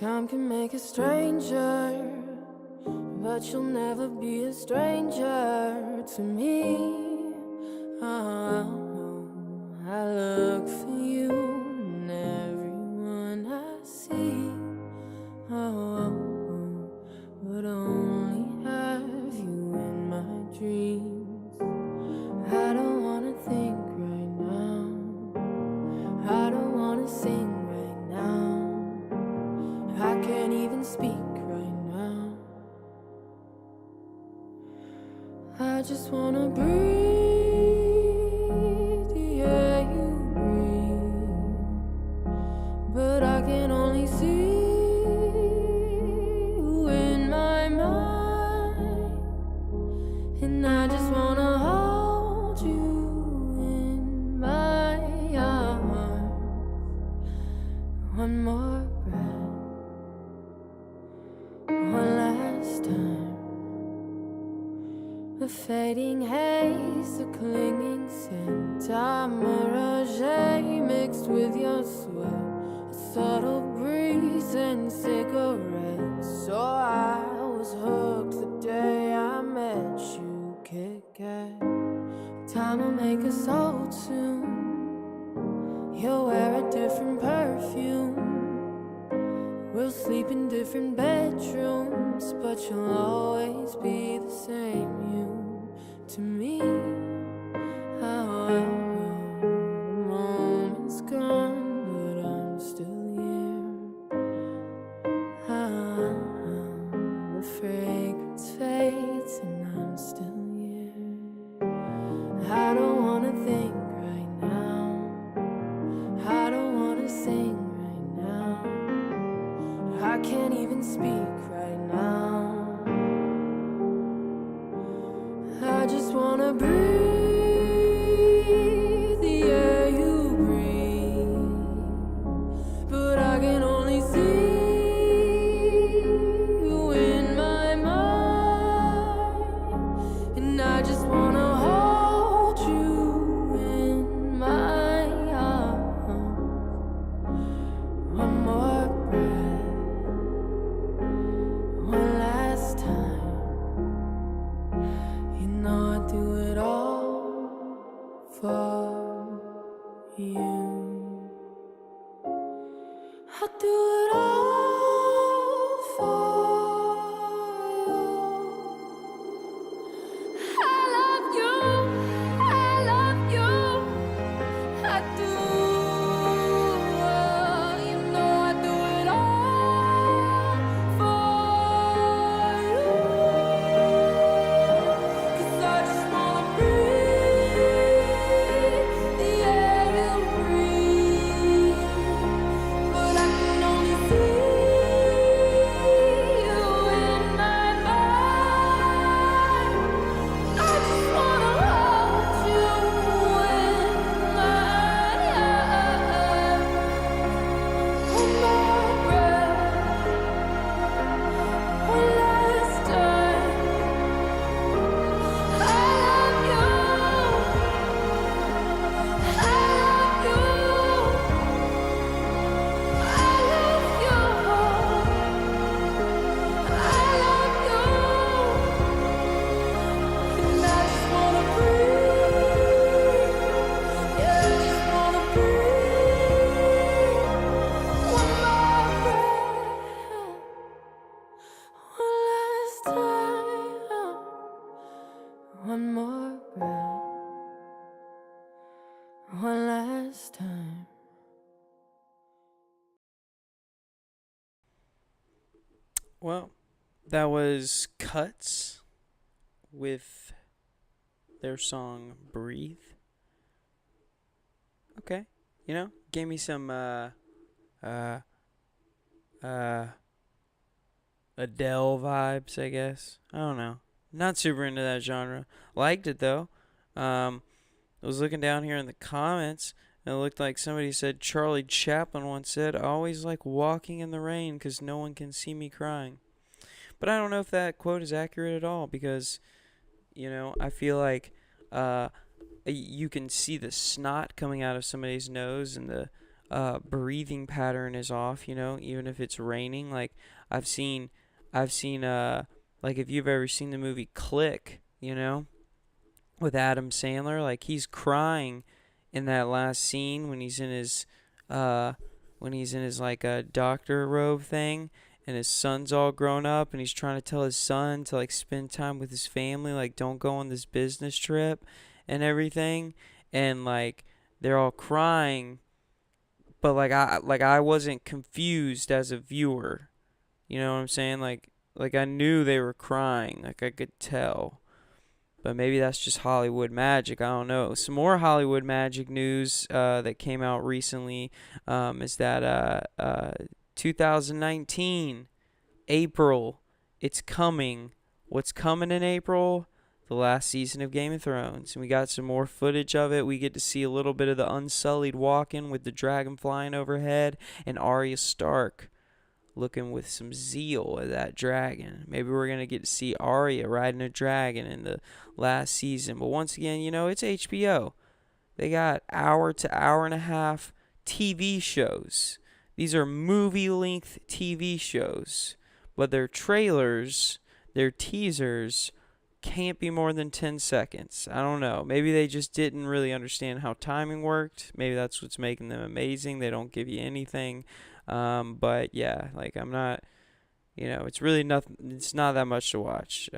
Time can make a stranger, but you'll never be a stranger to me. Oh, I look for you in everyone I see. Oh, but only have you in my dreams. I don't wanna think right now. I don't wanna sing right now. I can't even speak right now. I just wanna breathe the air you breathe, but I can only see you in my mind, and I just wanna hold you in my arms. One more breath, one last time. A fading haze, a clinging scent, a mirage mixed with your sweat, a subtle breeze and cigarettes. So I was hooked the day I met you, Kit Kat. Time will make us old soon. You'll wear a different perfume. We'll sleep in different bedrooms, but you'll always be the same you to me. Oh, the moment's gone, but I'm still here. The fragrance fades and I'm still here. I don't wanna think right now. I don't wanna sing right now. I can't even speak right now. I just wanna breathe the air you breathe, but I can only see you in my mind, and I just wanna hold you in my arms. One more breath, one last time. You know I do it all for you. I do it all for you. I love you, I love you, I do. You know I do it all for you. 'Cause I just wanna breathe the air you breathe, but I can only see you in my mind. I just wanna hold you in my arms. One more breath, one last time. I love you, I love you, I love you, I love you, and I just wanna breathe, yeah, I just wanna breathe. One more breath, one last time. One more breath, one last time. Well, that was Cuts with their song Breathe. Okay. You know, gave me some Adele vibes, I guess. I don't know. Not super into that genre. Liked it though. I was looking down here in the comments, and it looked like somebody said Charlie Chaplin once said, "I always like walking in the rain because no one can see me crying." But I don't know if that quote is accurate at all, because, you know, I feel like you can see the snot coming out of somebody's nose and the breathing pattern is off, even if it's raining. Like I've seen like if you've ever seen the movie Click, with Adam Sandler, like he's crying in that last scene when he's in his like a doctor robe thing, and his son's all grown up, and he's trying to tell his son to like spend time with his family, like don't go on this business trip and everything, and like they're all crying, but like I wasn't confused as a viewer, you know what I'm saying? Like I knew they were crying, like I could tell. But maybe that's just Hollywood magic. I don't know. Some more Hollywood magic news that came out recently is that 2019, April, it's coming. What's coming in April? The last season of Game of Thrones. And we got some more footage of it. We get to see a little bit of the Unsullied walking with the dragon flying overhead, and Arya Stark looking with some zeal at that dragon. Maybe we're going to get to see Arya riding a dragon in the last season. But once again, it's HBO. They got hour to hour and a half TV shows. These are movie-length TV shows. But their trailers, their teasers, can't be more than 10 seconds. I don't know. Maybe they just didn't really understand how timing worked. Maybe that's what's making them amazing. They don't give you anything. But yeah, like I'm not, it's really nothing. It's not that much to watch.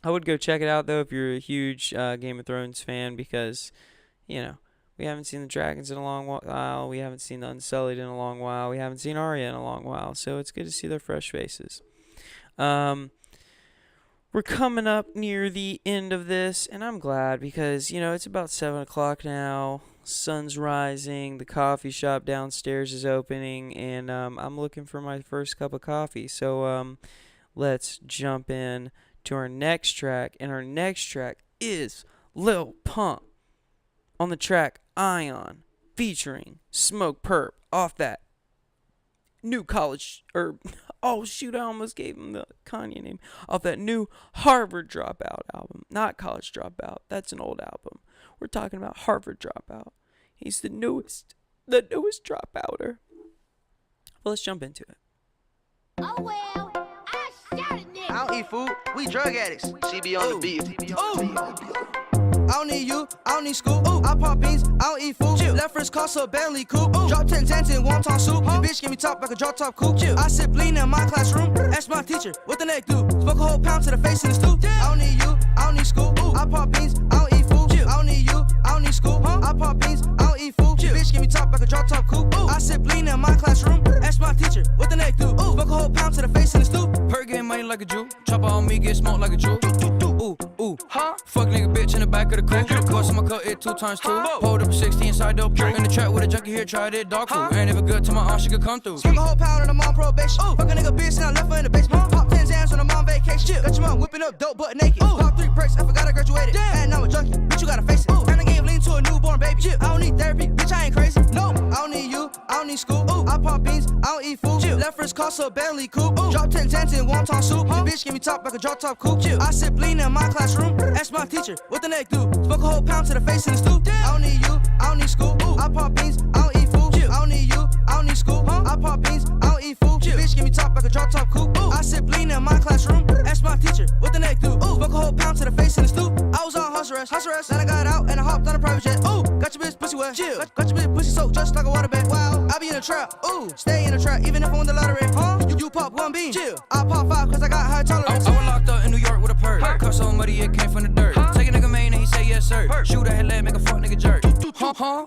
I would go check it out though if you're a huge Game of Thrones fan, because, we haven't seen the dragons in a long while. We haven't seen the Unsullied in a long while. We haven't seen Arya in a long while. So it's good to see their fresh faces. We're coming up near the end of this, and I'm glad because, it's about 7 o'clock now. Sun's rising. The coffee shop downstairs is opening, and I'm looking for my first cup of coffee. So let's jump in to our next track, and our next track is Lil Pump on the track Ion featuring Smoke Perp off that new college, oh shoot, I almost gave him the Kanye name, off that new Harvard Dropout album. Not College Dropout, that's an old album. We're talking about Harvard Dropout. He's the newest dropouter. Well, let's jump into it. Oh well, I shot a nigga. I don't eat food, we drug addicts. She be on the beat. I don't need you, I don't need school. Ooh, I pop beans, I don't eat food. Chill. Left wrist cost a Bentley coupe. Ooh. Drop 10 cents in wonton soup. Huh? Bitch, give me top like a drop top coupe. Chill. I sip lean in my classroom. Ask my teacher, what the neck do? Smoke a whole pound to the face in the stoop. I don't need you, I don't need school. Ooh. I pop beans, I don't eat food. Chill. I don't need you, I don't need school. Huh? I pop beans, I don't eat food. Chill. Bitch, give me top like a drop top coupe. Ooh. I sip lean in my classroom. Ask my teacher, what the neck do? Ooh. Smoke a whole pound to the face in the stoop. Per getting money like a Jew. Chopper on me, get smoked like a Jew. Ooh, huh? Fuck nigga bitch in the back of the coupe. Bust I'ma cut it 2 times 2. Hold up 60 inside dope. In the trap with a junkie here, tried it, dog food. Ain't ever good to my aunt, she could come through. Smoke a whole pound and I'm on probation. Ooh. Fuck a nigga bitch and I left her in the basement. Pop 10 Zans when I'm on vacation. Chill. Got your mom whipping up dope butt naked. Ooh. Pop 3 perks, I forgot I graduated. Damn. And I'm a junkie, bitch you gotta face it. Ooh. And I gave lean to a newborn baby. Chill. I don't need therapy, bitch I ain't crazy. No, I don't need you, I don't need school. Ooh. I pop beans, I don't eat food. Chill. Left wrist cost a Bentley coupe. Ooh. Drop 10 cents in wonton soup. Huh? Bitch give me top like a drop top coupe. Chill. I sip lean in my classroom. Ask my teacher, what the neck do? Smoke a whole pound to the face in the stoop. I don't need you, I don't need school. Ooh. I pop beans, I don't eat food. Chill. I don't need you, I don't need school. Huh? I pop beans, I don't eat food. Chill. Bitch give me top like a drop top coupe. Ooh. I sip lean in my classroom. Ask my teacher, what the neck do? Ooh. Smoke a whole pound to the face in the stoop. I was on house arrest. Then I got out and I hopped on a private jet. Ooh, got your bitch pussy wet. Chill. Got your bitch pussy soaked just like a water bed. Wow, I be in a trap. Ooh, stay in a trap even if I won the lottery. Huh? You pop 1 bean. Chill. I pop 5 cause I got high tolerance. I was locked up in New York with a perk. Cut so muddy it came from the dirt. Take a nigga main and he say yes sir. Shoot a head leg, make a fuck nigga jerk.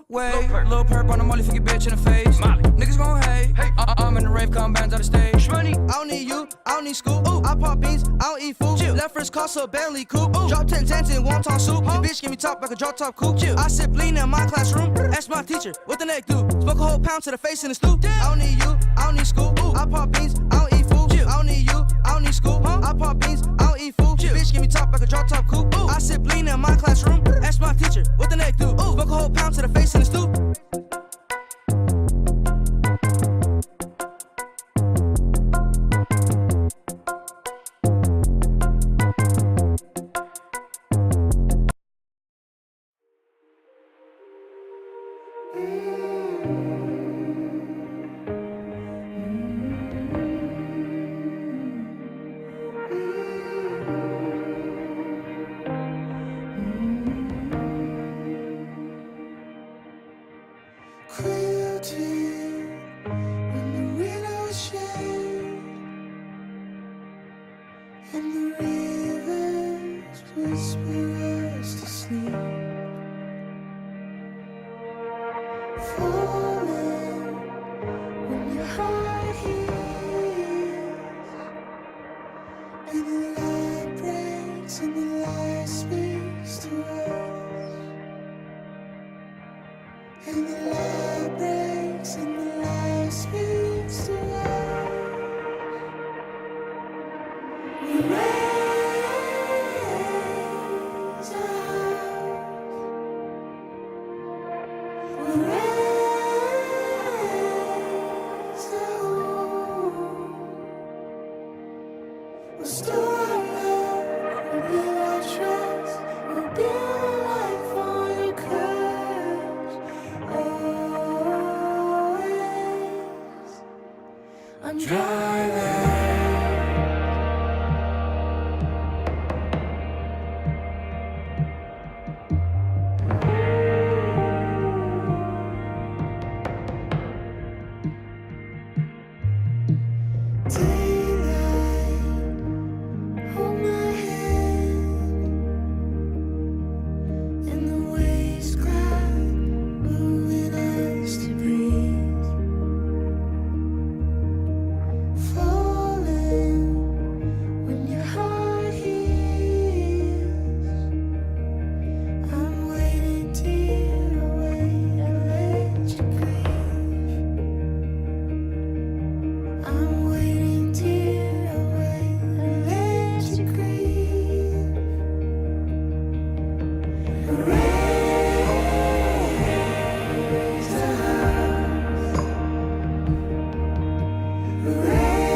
Wait, little perp on the molly, fuck your bitch in the face. Niggas gon' hate. I'm in the rave, come bands out of stage. Money, I don't need you, I don't need school. Ooh, I pop beans, I don't eat food. Chill. Left wrist cost a Bentley coupe. Ooh. Drop 10 cents in wonton soup. Huh? Bitch give me top like a drop top coupe. Chill. I sip lean in my classroom. Ask my teacher, what the neck do? Smoke a whole pound to the face in the stoop. I don't need you, I don't need school. Ooh. I pop beans, I don't eat food. Chill. I don't need you, I don't need school. Huh? I pop beans, I don't eat food. Chill. Bitch give me top like a drop top coupe. Ooh. I sip lean in my classroom. Ask my teacher, what the neck do? Ooh. Smoke a whole pound to the face in the stoop. and the rivers whisper us to sleep. Falling when your heart heals, and the light breaks and the light speaks to us, and the light breaks and the light speaks to us. We raise our house. We raise our home. We'll store our love. We'll build our trust. We'll build a life on your curves. Always on dry land. Daylight, hold my hand, and the waves cry, moving us to breathe. Falling when your heart heals. I'm waiting till away and let you grieve. I'm waiting till away and let you grieve. Raise the house. Raise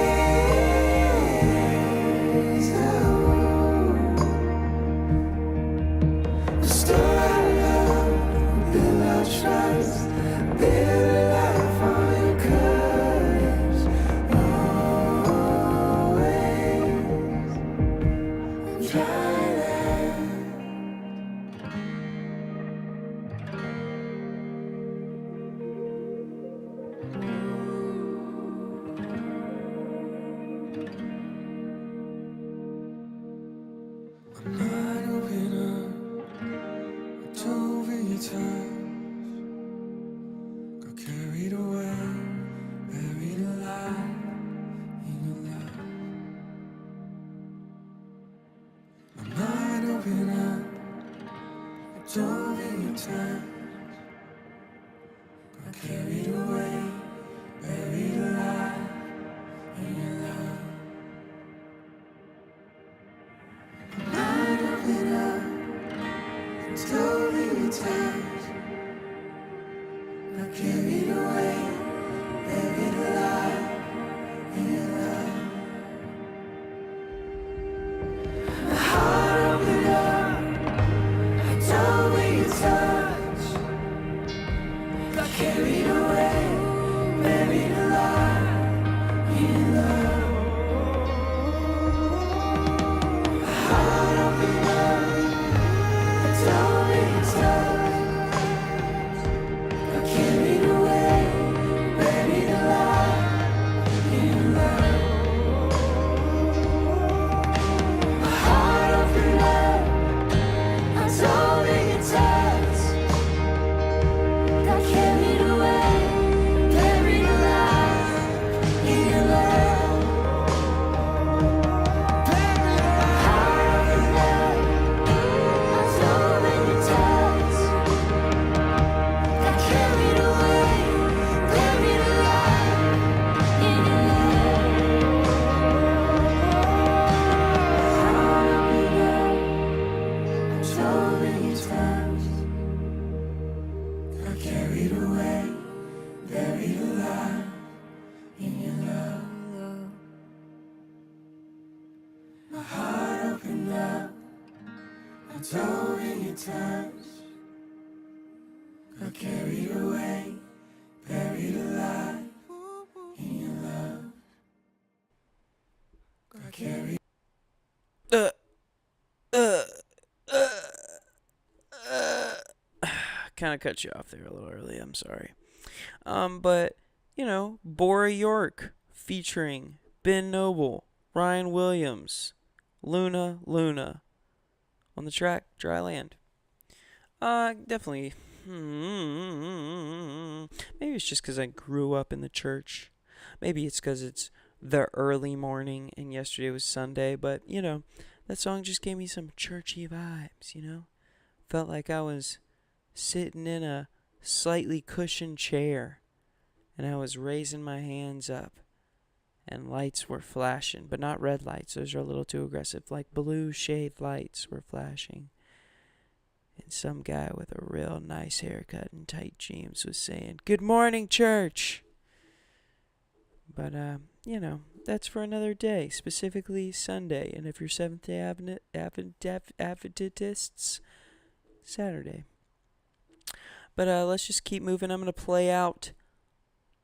the home. Restore our love, build our trust, build a life on your curves. Always on dry land. I'm not open up. I dove in your times, got carried away, buried alive in your love. I'm not open up. I dove in your times, got carried away, buried alive in your love. I'm not open up. Dove in your times, got carried away, buried alive in your love. My heart opened up, I dove in your touch, got carried away, buried alive in your love. My heart opened up, I dove in your touch, got carried away, buried alive in your love. My heart opened up, I dove in your touch, got carried away, buried alive in your love. My heart opened up, I dove in your touch, got carried away, buried alive in your love. I dove in your touch, got carried away, buried alive in your love. My heart opened up, I dove in your touch, got carried away, buried alive in your love. Got carried. Kind of cut you off there a little early. I'm sorry. But you know, Bora York featuring Ben Noble, Ryan Williams, Luna, Luna. On the track, Dry Land. Definitely. Maybe it's just because I grew up in the church. Maybe it's because it's the early morning and yesterday was Sunday. But, you know, that song just gave me some churchy vibes, you know? Felt like I was sitting in a slightly cushioned chair and I was raising my hands up and lights were flashing, but not red lights. Those are a little too aggressive. Like blue shade lights were flashing. And some guy with a real nice haircut and tight jeans was saying, "Good morning, church." But, you know, that's for another day, specifically Sunday. And if you're Seventh-day Adventists, Saturday. But let's just keep moving. I'm going to play out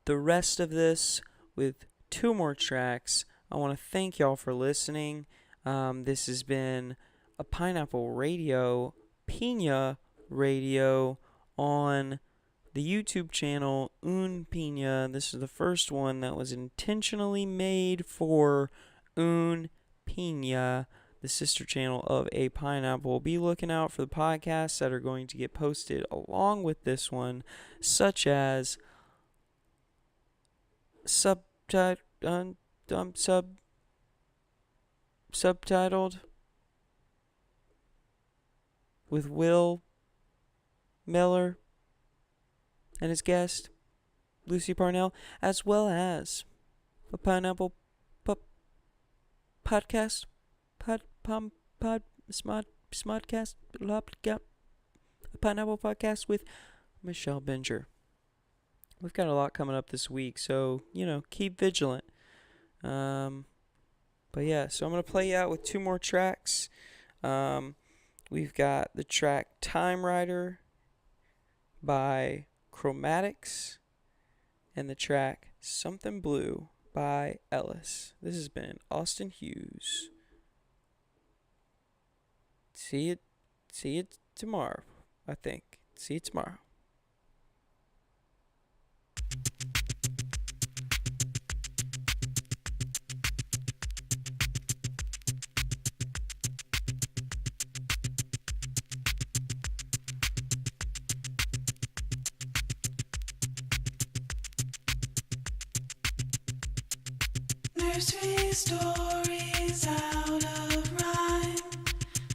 the rest of this with 2 more tracks. I want to thank y'all for listening. This has been a Pineapple Radio, Pina Radio, on the YouTube channel Un Pina. This is the first one that was intentionally made for Un Pina, the sister channel of A Pineapple. Be looking out for the podcasts that are going to get posted along with this one, such as subtitled with Will Miller and his guest Lucy Parnell, as well as a Pineapple podcast, smodcast, a Pineapple podcast with Michelle Binger. We've got a lot coming up this week, so, you know, keep vigilant. But yeah, so I'm going to play you out with 2 more tracks. We've got the track Time Rider by Chromatics and the track Something Blue by Ellis. This has been Austin Hughes. See you tomorrow, I think. See you tomorrow. Nursery stories out of rhyme,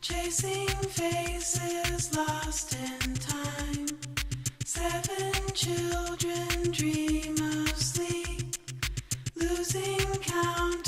chasing faces lost in time. 7 children dream of sleep, losing count